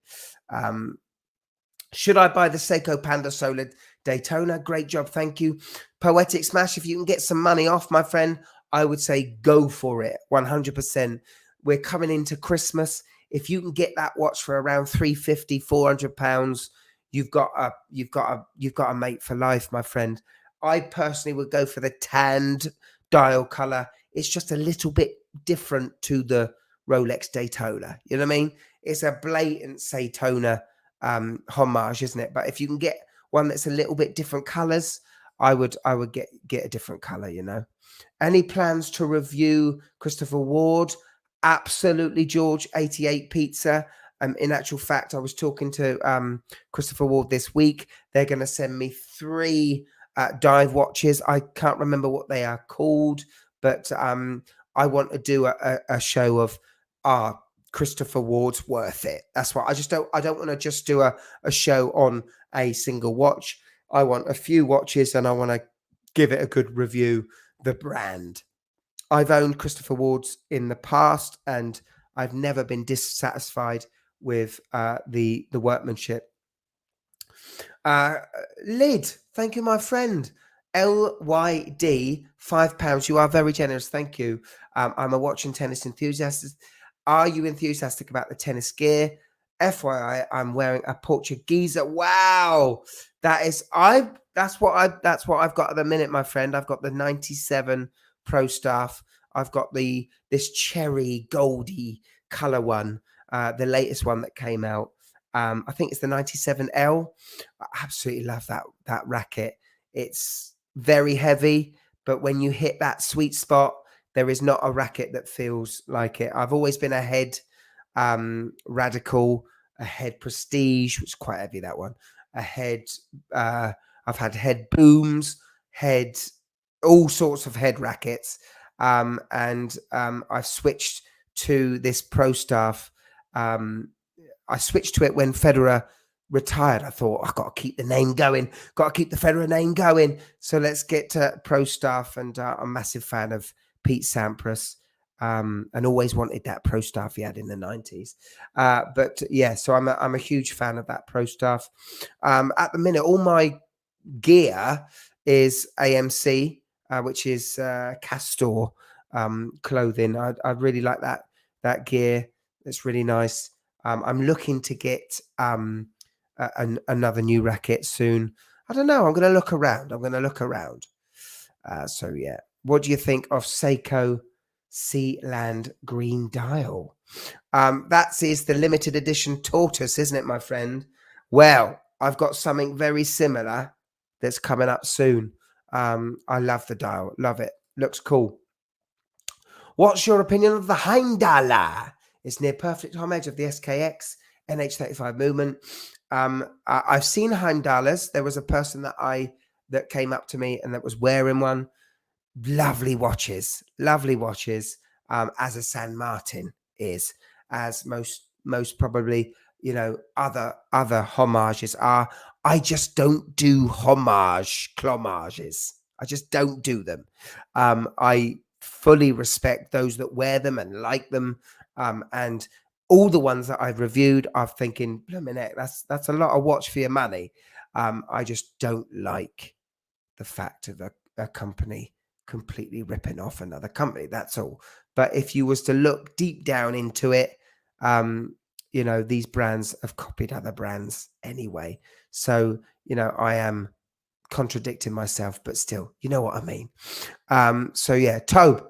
Should I buy the Seiko Panda Solar Daytona? Great job, thank you. Poetic Smash, if you can get some money off, my friend, I would say go for it, 100%. We're coming into Christmas. If you can get that watch for around £350, £400, you've got a mate for life, my friend. I personally would go for the tanned dial color. It's just a little bit different to the Rolex Daytona. You know what I mean? It's a blatant Daytona homage, isn't it? But if you can get one that's a little bit different colors, I would get a different color, you know. Any plans to review Christopher Ward? Absolutely, George. 88 Pizza. In actual fact, I was talking to Christopher Ward this week. They're going to send me 3 dive watches. I can't remember what they are called, but I want to do a show of Christopher Ward's worth it. That's why I don't want to just do a show on a single watch. I want a few watches and I want to give it a good review. The brand. I've owned Christopher Ward's in the past and I've never been dissatisfied with the workmanship. Lyd, thank you, my friend. LYD, £5. You are very generous. Thank you. I'm a watch and tennis enthusiast. Are you enthusiastic about the tennis gear? FYI, I'm wearing a Portuguese. Wow, that's what I've got at the minute, my friend. I've got the 97 Pro Staff. I've got this cherry goldy color one, the latest one that came out. I think it's the 97L. I absolutely love that racket. It's very heavy, but when you hit that sweet spot, there is not a racket that feels like it. I've always been a head Radical, a head Prestige, which is quite heavy, that one. A head, I've had head Booms, head, all sorts of head rackets. And I've switched to this Pro Staff. I switched to it when Federer retired. I thought, I've got to keep the name going, got to keep the Federer name going. So let's get to Pro Staff. And I'm a massive fan of Pete Sampras, and always wanted that Pro Staff he had in the 90s. But yeah, so I'm a huge fan of that Pro Staff. At the minute, all my gear is AMC, which is Castor clothing. I really like that gear. It's really nice. I'm looking to get another new racket soon. I don't know. I'm going to look around. So yeah, what do you think of Seiko Sealand Green Dial? That is the limited edition tortoise, isn't it, my friend? Well, I've got something very similar that's coming up soon. I love the dial. Love it. Looks cool. What's your opinion of the Heimdalla? It's near perfect homage of the SKX NH35 movement. I've seen Heimdallas. There was a person that came up to me and that was wearing one. Lovely watches, as a San Martin is, as most probably, other homages are. I just don't do clomages. I just don't do them. I fully respect those that wear them and like them. And all the ones that I've reviewed are thinking, blimey heck, that's a lot of watch for your money. I just don't like the fact of a company completely ripping off another company. That's all. But if you was to look deep down into it, these brands have copied other brands anyway. So, I am contradicting myself, but still, you know what I mean? So yeah, Tobe,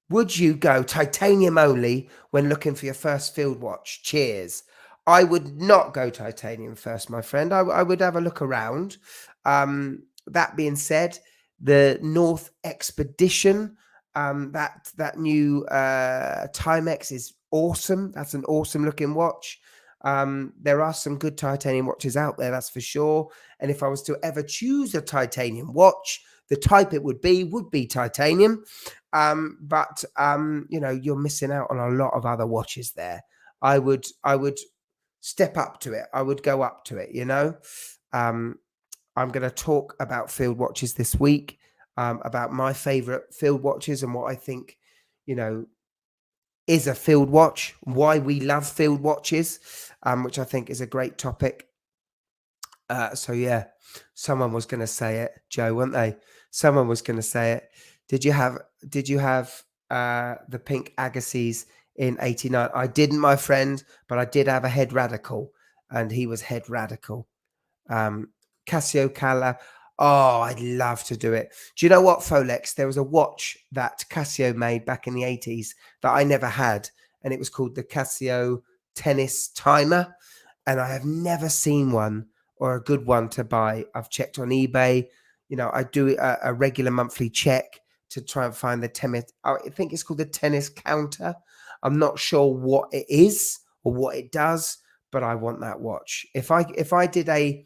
would you go titanium only when looking for your first field watch? Cheers. I would not go titanium first, my friend. I would have a look around. That being said, the North Expedition, that new Timex is awesome. That's an awesome looking watch. There are some good titanium watches out there, that's for sure. And if I was to ever choose a titanium watch, the type it would be titanium. But you're missing out on a lot of other watches there. I would step up to it. I would go up to it, I'm going to talk about field watches this week, about my favorite field watches and what I think, is a field watch, why we love field watches, which I think is a great topic. So yeah, someone was going to say it, Joe, weren't they? Someone was going to say it. Did you have the pink Agassiz in 89? I didn't, my friend, but I did have a head Radical, and he was head Radical. Casio Cala. Oh, I'd love to do it. Do you know what, Folex? There was a watch that Casio made back in the 80s that I never had, and it was called the Casio Tennis Timer. And I have never seen one or a good one to buy. I've checked on eBay. I do a regular monthly check to try and find the tennis. I think it's called the Tennis Counter. I'm not sure what it is or what it does, but I want that watch. If I did a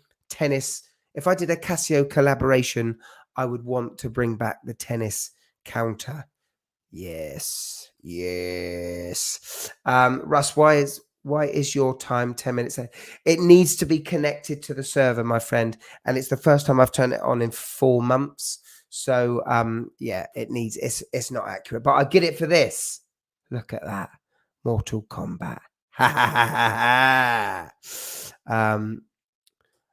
Casio collaboration, I would want to bring back the Tennis Counter. Yes. Russ, why is your time 10 minutes late? It needs to be connected to the server, my friend, and it's the first time I've turned it on in 4 months. So yeah, it's not accurate, but I get it for this. Look at that, Mortal Kombat.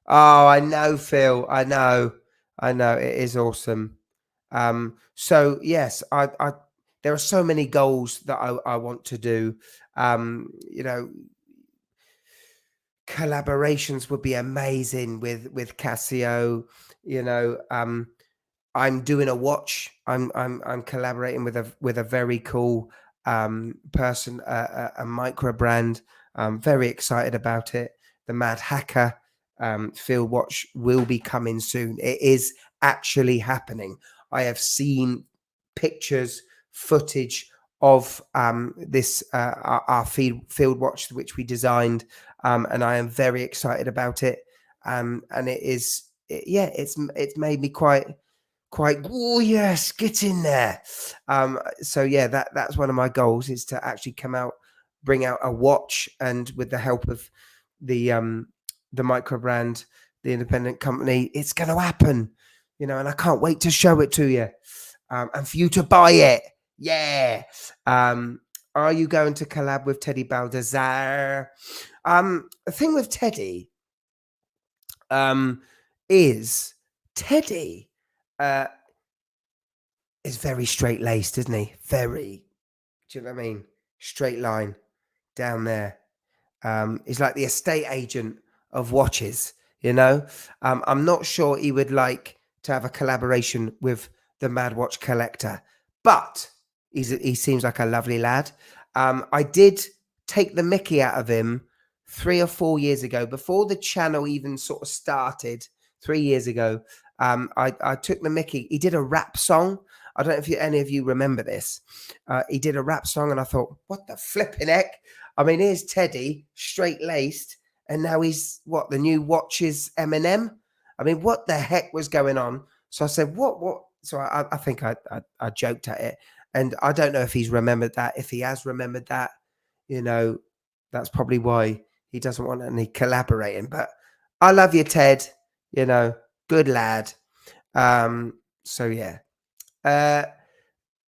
Oh, I know, Phil. I know. It is awesome. So yes, I there are so many goals that I want to do. Collaborations would be amazing with Casio. I'm doing a watch. I'm collaborating with a very cool person, a micro brand. I'm very excited about it. The Mad Hacker Field Watch will be coming soon. It is actually happening. I have seen pictures, footage of this our field watch which we designed, and I am very excited about it. And it's made me quite oh yes, get in there. So yeah, that's one of my goals, is to actually bring out a watch, and with the help of the micro brand, the independent company, it's going to happen, and I can't wait to show it to you, and for you to buy it. Yeah. Are you going to collab with Teddy Baldassar? The thing with Teddy is Teddy is very straight laced, isn't he? Very. Do you know what I mean? Straight line down there. He's like the estate agent of watches, I'm not sure he would like to have a collaboration with the Mad Watch Collector, but he seems like a lovely lad. I did take the mickey out of him 3 or 4 years ago, before the channel even sort of started. 3 years ago, I took the mickey. He did a rap song. I don't know if any of you remember this. He did a rap song, and I thought, what the flipping heck? I mean, here's Teddy, straight-laced, and now he's, what, the new watch is Eminem? I mean, what the heck was going on? So I said, what? So I think I joked at it, and I don't know if he's remembered that. If he has remembered that, that's probably why he doesn't want any collaborating. But I love you, Ted. Good lad. So yeah.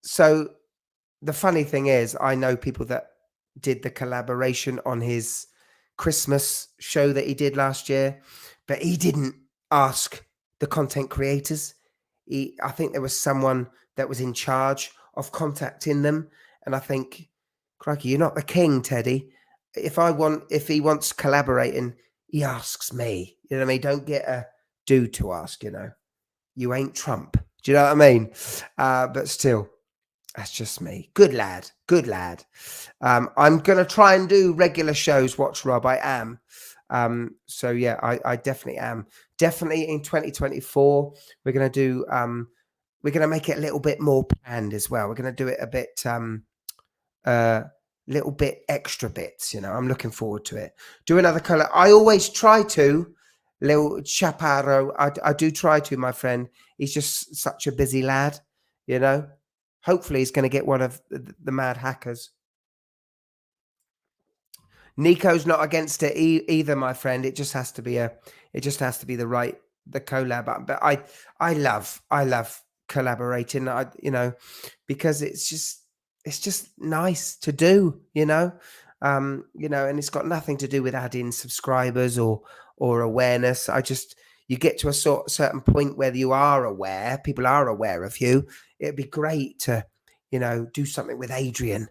So the funny thing is, I know people that did the collaboration on his Christmas show that he did last year, but he didn't ask the content creators. I think there was someone that was in charge of contacting them, and I think, crikey, you're not the king, Teddy. If he wants collaborating, he asks me. You know what I mean? Don't get a dude to ask. You ain't Trump. Do you know what I mean? But still, that's just me. Good lad. Good lad. I'm going to try and do regular shows, Watch Rob. I am. So yeah, I definitely am. Definitely in 2024, we're going to do, we're going to make it a little bit more planned as well. We're going to do it a bit, little bit extra bits. I'm looking forward to it. Do another color. I always try to. Little Chaparro, I do try to, my friend. He's just such a busy lad, Hopefully he's going to get one of the mad hackers. Nico's not against it either, my friend. It just has to be the collab. But I love collaborating. Because it's just nice to do, and it's got nothing to do with adding subscribers or awareness. You get to a certain point where you are aware, people are aware of you. It'd be great to, do something with Adrian.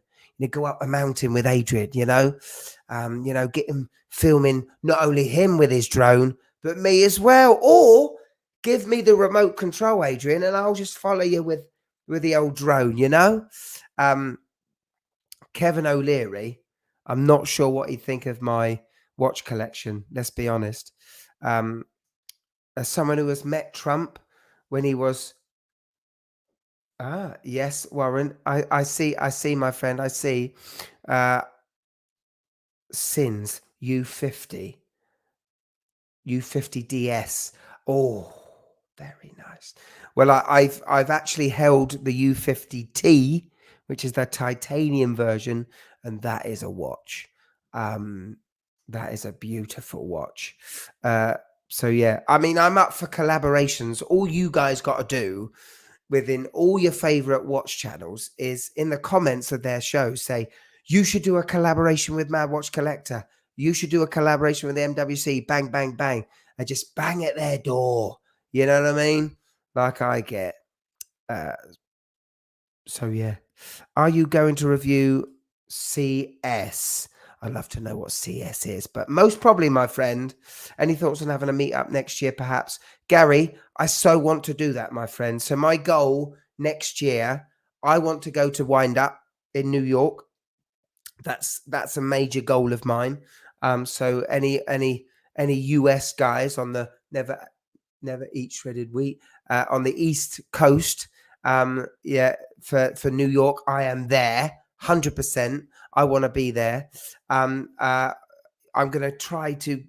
Go up a mountain with Adrian, get him filming not only him with his drone, but me as well. Or give me the remote control, Adrian, and I'll just follow you with the old drone, Kevin O'Leary, I'm not sure what he'd think of my watch collection. Let's be honest. As someone who has met Trump when he was, yes, Warren, I see, my friend, I see. Sins U50 DS. Oh, very nice. Well, I've actually held the U50T, which is the titanium version, and that is a watch. That is a beautiful watch. So yeah, I mean, I'm up for collaborations. All you guys got to do within all your favorite watch channels is in the comments of their show, say, you should do a collaboration with Mad Watch Collector. You should do a collaboration with the MWC. Bang, bang, bang. And just bang at their door. You know what I mean? Like I get. So yeah. Are you going to review CS? I'd love to know what CS is, but most probably, my friend. Any thoughts on having a meet up next year, perhaps? Gary, I so want to do that, my friend. So my goal next year, I want to go to Wind Up in New York. That's a major goal of mine. So any any US guys on the never eat shredded wheat on the East Coast, for New York, I am there 100%. I want to be there. I'm going to try to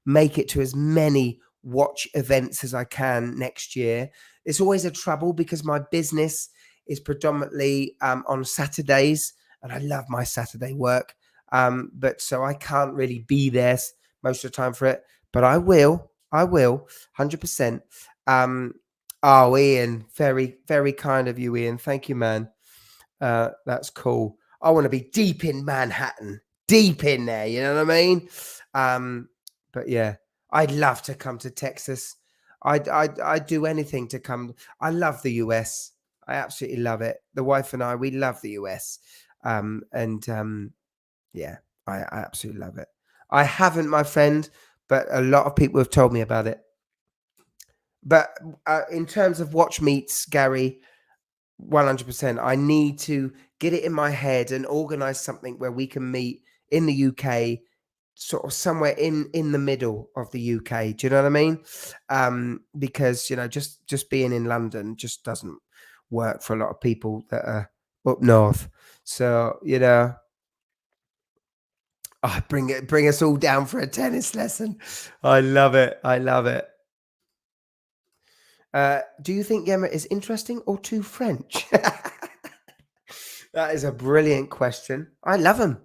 make it to as many watch events as I can next year. It's always a trouble because my business is predominantly on Saturdays, and I love my Saturday work. But so I can't really be there most of the time for it, but I will 100%. Oh, Ian, very, very kind of you, Ian. Thank you, man. That's cool. I want to be deep in Manhattan, deep in there. You know what I mean? But yeah, I'd love to come to Texas. I'd do anything to come. I love the US. I absolutely love it. The wife and I, we love the US. Yeah, I absolutely love it. I haven't, my friend, but a lot of people have told me about it. But in terms of watch meets, Gary, 100%, I need to get it in my head and organize something where we can meet in the UK, sort of somewhere in the middle of the UK. Do you know what I mean? Because, you know, just being in London just doesn't work for a lot of people that are up north. So, you know, bring us all down for a tennis lesson. I love it. I love it. Do you think Yema is interesting or too French? That is a brilliant question. I love him.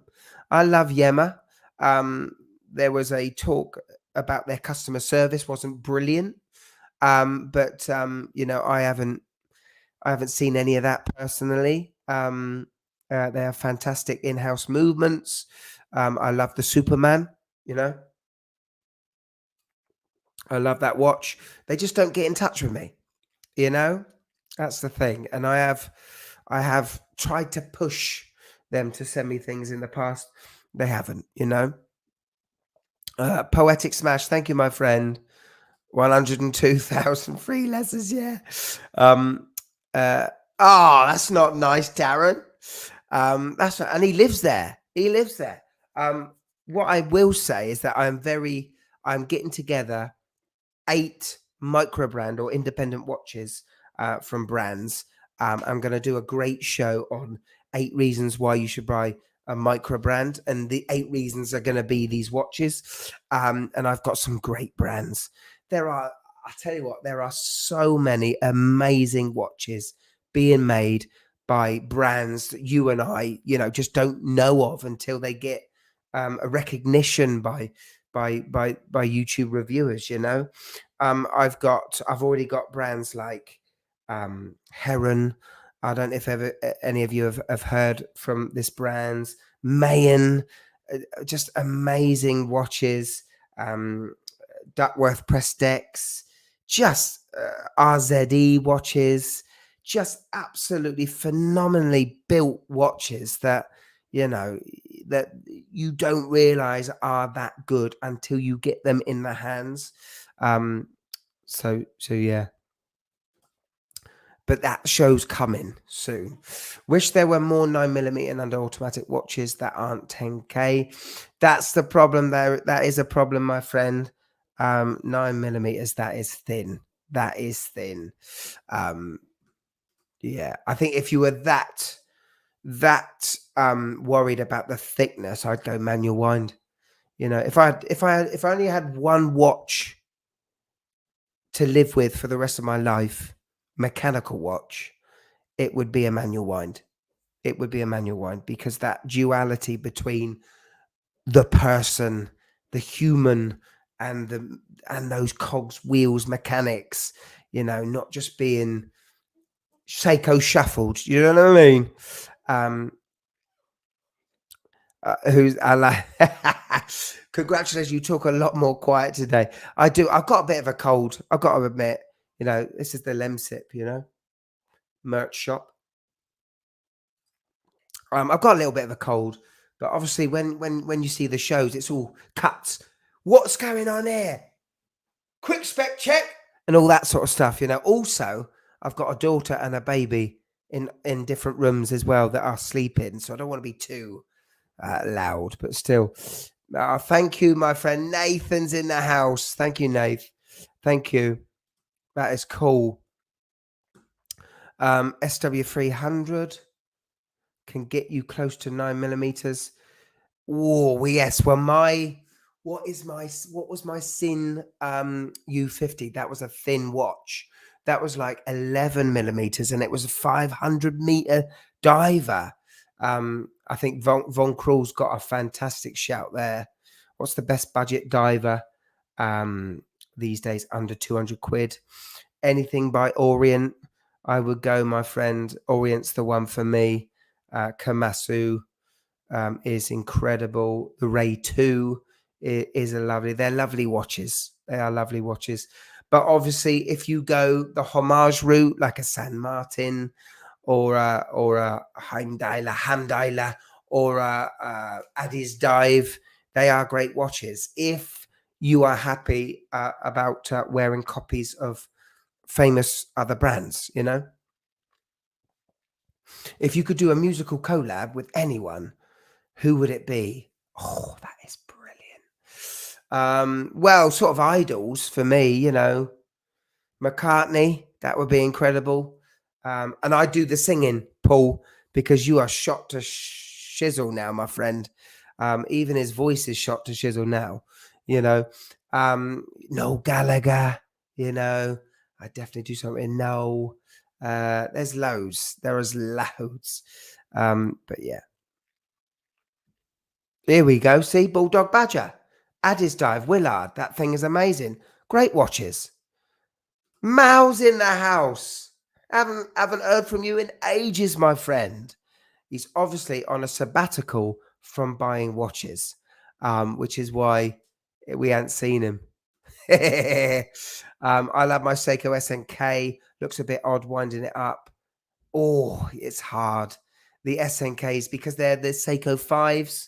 I love Yema. There was a talk about their customer service wasn't brilliant. But you know, I haven't seen any of that personally. They have fantastic in-house movements. I love the Superman, you know. I love that watch. They just don't get in touch with me, you know. That's the thing. And I have tried to push them to send me things in the past. They haven't, you know. Poetic Smash, thank you, my friend. 102,000 free letters, yeah. That's not nice, Darren. That's right. And he lives there. He lives there. What I will say is that I'm getting together 8 micro brand or independent watches from brands. I'm going to do a great show on 8 reasons why you should buy a micro brand, and the 8 reasons are going to be these watches. And I've got some great brands. I tell you what, there are so many amazing watches being made by brands that you and I, you know, just don't know of until they get a recognition by YouTube reviewers, you know. I've already got brands like Heron. I don't know if any of you have heard from this brand. Mayan, just amazing watches. Duckworth Press Decks, just RZE watches, just absolutely phenomenally built watches that, you know, that you don't realize are that good until you get them in the hands. So yeah. But that show's coming soon. Wish there were more 9mm and under automatic watches that aren't 10K. That's the problem there. That is a problem, my friend. 9mm, that is thin. That is thin. Yeah, I think if you were that worried about the thickness, I'd go manual wind. You know, if I only had one watch to live with for the rest of my life, mechanical watch, it would be a manual wind. It would be a manual wind, because that duality between the person, the human, and those cogs, wheels, mechanics, you know, not just being Seiko shuffled. You know what I mean? Who's I like? Congratulations, you talk a lot more quiet today. I do. I've got a bit of a cold. I've got to admit. You know, this is the Lemsip, you know, merch shop. I've got a little bit of a cold, but obviously when you see the shows, it's all cuts. What's going on here? Quick spec check and all that sort of stuff, you know. Also, I've got a daughter and a baby in different rooms as well that are sleeping, so I don't want to be too loud, but still, Thank you, my friend. Nathan's in the house. Thank you, Nath. Thank you. That is cool. SW300 can get you close to 9 millimeters. Oh, yes. Well, what was my Sin U50? That was a thin watch. That was like 11 millimeters, and it was a 500-meter diver. I think Von Krul's got a fantastic shout there. What's the best budget diver these days? Under 200 quid. Anything by Orient, I would go, my friend. Orient's the one for me. Kamasu is incredible. The Ray 2 is they're lovely watches. They are lovely watches. But obviously, if you go the homage route, like a San Martin or a Hamdala, or a Addis Dive, they are great watches. If you are happy about wearing copies of famous other brands, you know. If you could do a musical collab with anyone, who would it be? Oh, that is brilliant. Well, sort of idols for me, you know. McCartney, that would be incredible. And I do the singing, Paul, because you are shot to shizzle now, my friend. Even his voice is shot to shizzle now, you know. Noel Gallagher, you know. I definitely do something. No, there's loads. There is loads. But yeah. Here we go. See, Bulldog Badger, Addis Dive, Willard. That thing is amazing. Great watches. Mal's in the house. Haven't heard from you in ages, my friend. He's obviously on a sabbatical from buying watches, which is why we hadn't seen him. I love my Seiko SNK. Looks a bit odd winding it up. Oh, it's hard. The SNKs, because they're the Seiko 5s,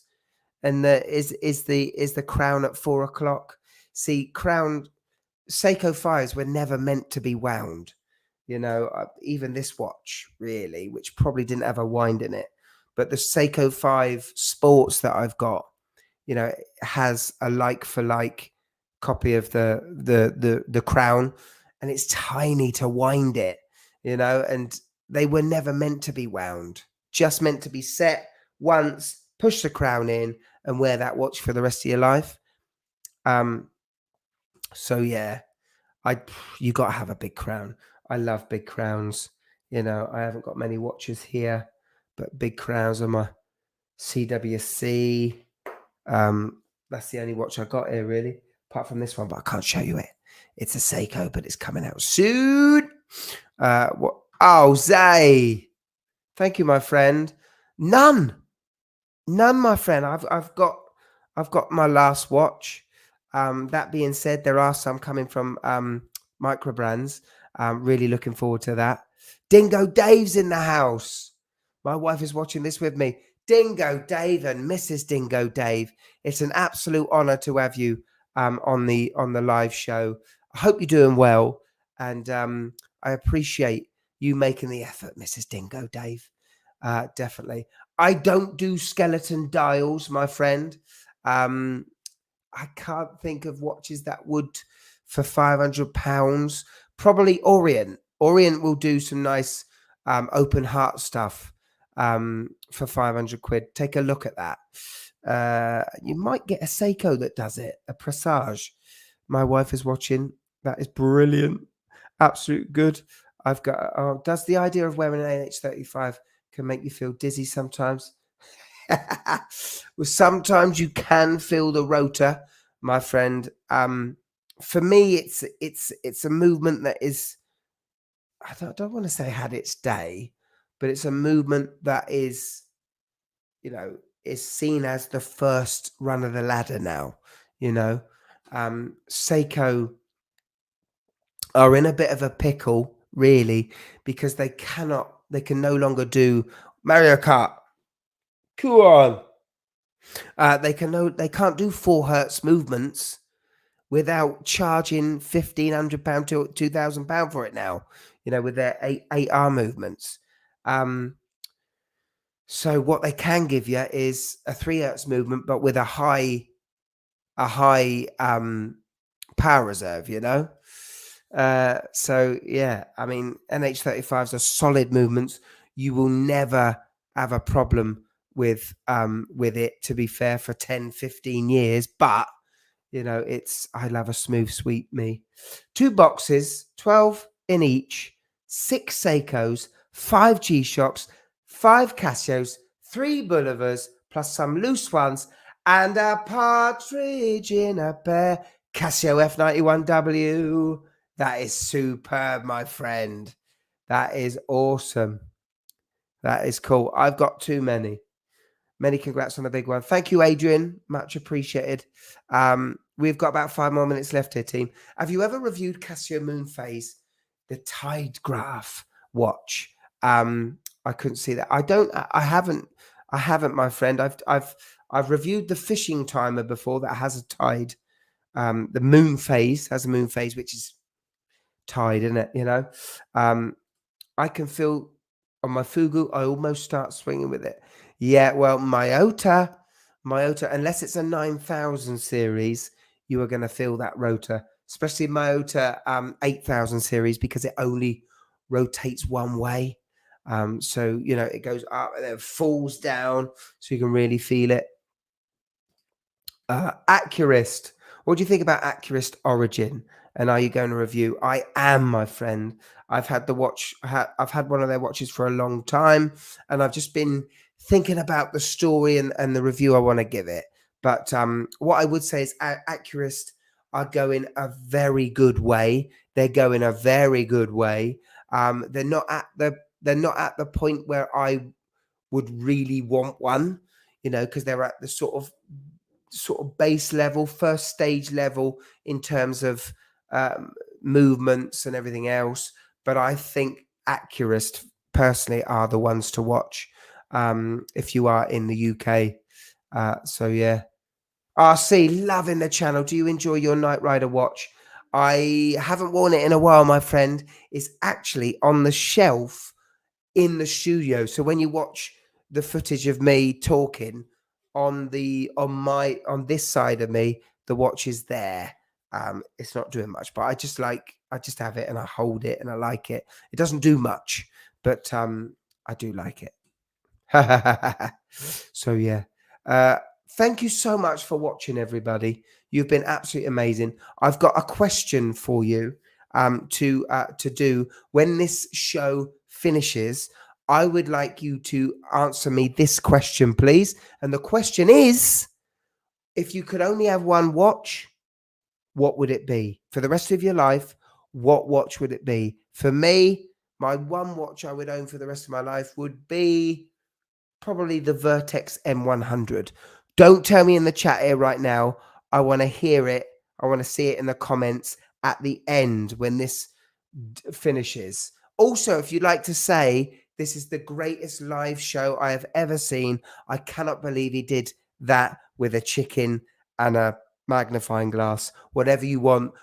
and is the crown at 4 o'clock. See, crown Seiko 5s were never meant to be wound. You know, even this watch, really, which probably didn't have a wind in it. But the Seiko 5 Sports that I've got, you know, has a like-for-like copy of the crown, and it's tiny to wind it, you know, and they were never meant to be wound, just meant to be set once, push the crown in, and wear that watch for the rest of your life. So yeah, you got to have a big crown. I love big crowns. You know, I haven't got many watches here, but big crowns are my CWC. That's the only watch I got here, really, apart from this one, but I can't show you it. It's a Seiko, but it's coming out soon. What? Oh, Zay. Thank you, my friend. None, my friend. I've got my last watch. That being said, there are some coming from micro brands. Really looking forward to that. Dingo Dave's in the house. My wife is watching this with me. Dingo Dave and Mrs. Dingo Dave. It's an absolute honor to have you on the live show. I hope you're doing well, and I appreciate you making the effort, Mrs. Dingo Dave. Definitely. I don't do skeleton dials, my friend. I can't think of watches that would for £500. Probably Orient. Orient will do some nice open heart stuff for 500 quid. Take a look at that. You might get a Seiko that does it, a Presage. My wife is watching. That is brilliant. Absolute good. I've got. Does the idea of wearing an NH35 can make you feel dizzy sometimes? Well, sometimes you can feel the rotor, my friend. For me, it's a movement that is. I don't want to say had its day, but it's a movement that is, you know, is seen as the first run of the ladder now. You know, Seiko are in a bit of a pickle, really, because they can no longer do Mario Kart. Come on. They can't do 4 hertz movements without charging £1,500 to £2,000 for it now. You know, with their 8R movements. So what they can give you is a 3 hertz movement, but with a high high power reserve, you know. So yeah, I mean, NH35s are solid movements. You will never have a problem with it, to be fair, for 10-15 years. But you know, I love a smooth sweep me. 2 boxes, 12 in each, 6 Seikos, 5 G-Shocks, 5 Casios, 3 Bolivars, plus some loose ones, and a partridge in a pear Casio F91W. That is superb, my friend. That is awesome. That is cool. I've got too many. Many congrats on the big one. Thank you, Adrian. Much appreciated. We've got about 5 more minutes left here, team. Have you ever reviewed Casio Moon Phase, the Tide Graph watch? I couldn't see that. I haven't, my friend. I've reviewed the fishing timer before that has a tide. The Moon Phase has a Moon Phase, which is tide, isn't it? You know, I can feel on my Fugu, I almost start swinging with it. Yeah, well, Myota, unless it's a 9000 series, you are going to feel that rotor, especially Myota 8000 series, because it only rotates one way. So, you know, it goes up and then falls down, so you can really feel it. Accurist. What do you think about Accurist Origin? And are you going to review? I am, my friend. I've had the watch. I've had one of their watches for a long time, and I've just been thinking about the story and the review I want to give it. But what I would say is Accurist are going a very good way. They're going a very good way. They're not at the point where I would really want one, you know, because they're at the sort of base level, first stage level in terms of movements and everything else. But I think Accurist personally are the ones to watch if you are in the UK. So yeah. RC, loving the channel. Do you enjoy your Knight Rider watch? I haven't worn it in a while, my friend. It's actually on the shelf in the studio. So when you watch the footage of me talking, on this side of me, the watch is there. It's not doing much, but I just have it and I hold it and I like it. It doesn't do much, but I do like it. So yeah. Thank you so much for watching, everybody. You've been absolutely amazing. I've got a question for you to do when this show finishes. I would like you to answer me this question, please. And the question is, if you could only have one watch, what would it be? For the rest of your life, what watch would it be? For me, my one watch I would own for the rest of my life would be probably the Vertex M100. Don't tell me in the chat here right now. I want to hear it. I want to see it in the comments at the end when this finishes. Also, if you'd like to say, this is the greatest live show I have ever seen. I cannot believe he did that with a chicken and a magnifying glass. Whatever you want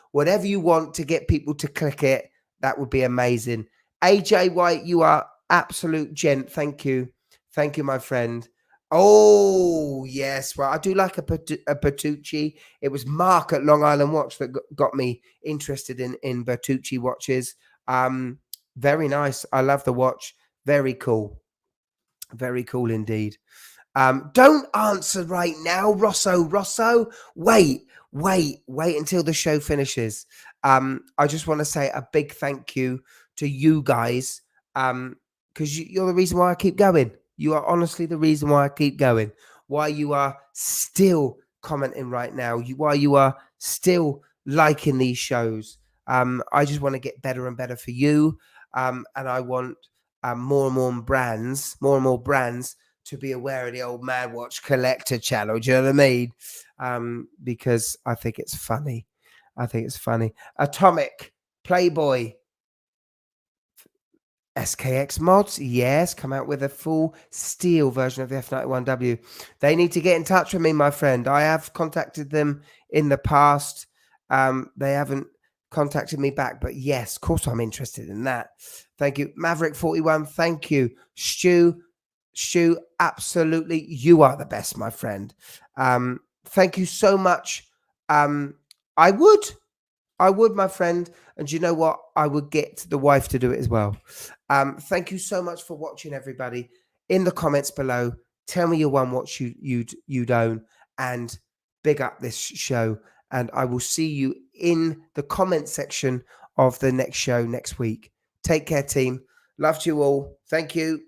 to get people to click it, that would be amazing. AJ White, you are absolute gent. Thank you. Thank you, my friend. Oh, yes. Well, I do like a Bertucci. It was Mark at Long Island Watch that got me interested in Bertucci watches. Very nice. I love the watch. Very cool. Very cool indeed. Don't answer right now, Rosso. Wait until the show finishes. I just want to say a big thank you to you guys, because you're the reason why I keep going. You are honestly the reason why I keep going. Why you are still commenting right now. Why you are still liking these shows. I just want to get better and better for you. And I want more and more brands to be aware of the Old Man Watch Collector channel. Do you know what I mean? Because I think it's funny. Atomic, Playboy, SKX Mods, yes, come out with a full steel version of the F91W. They need to get in touch with me, my friend. I have contacted them in the past. They haven't contacted me back, but yes, of course I'm interested in that. Thank you. Maverick41, thank you. Stu, absolutely, you are the best, my friend. Thank you so much I would, my friend. And you know what? I would get the wife to do it as well. Thank you so much for watching, everybody. In the comments below, tell me your one watch you'd own, and big up this show. And I will see you in the comment section of the next show next week. Take care, team. Love to you all. Thank you.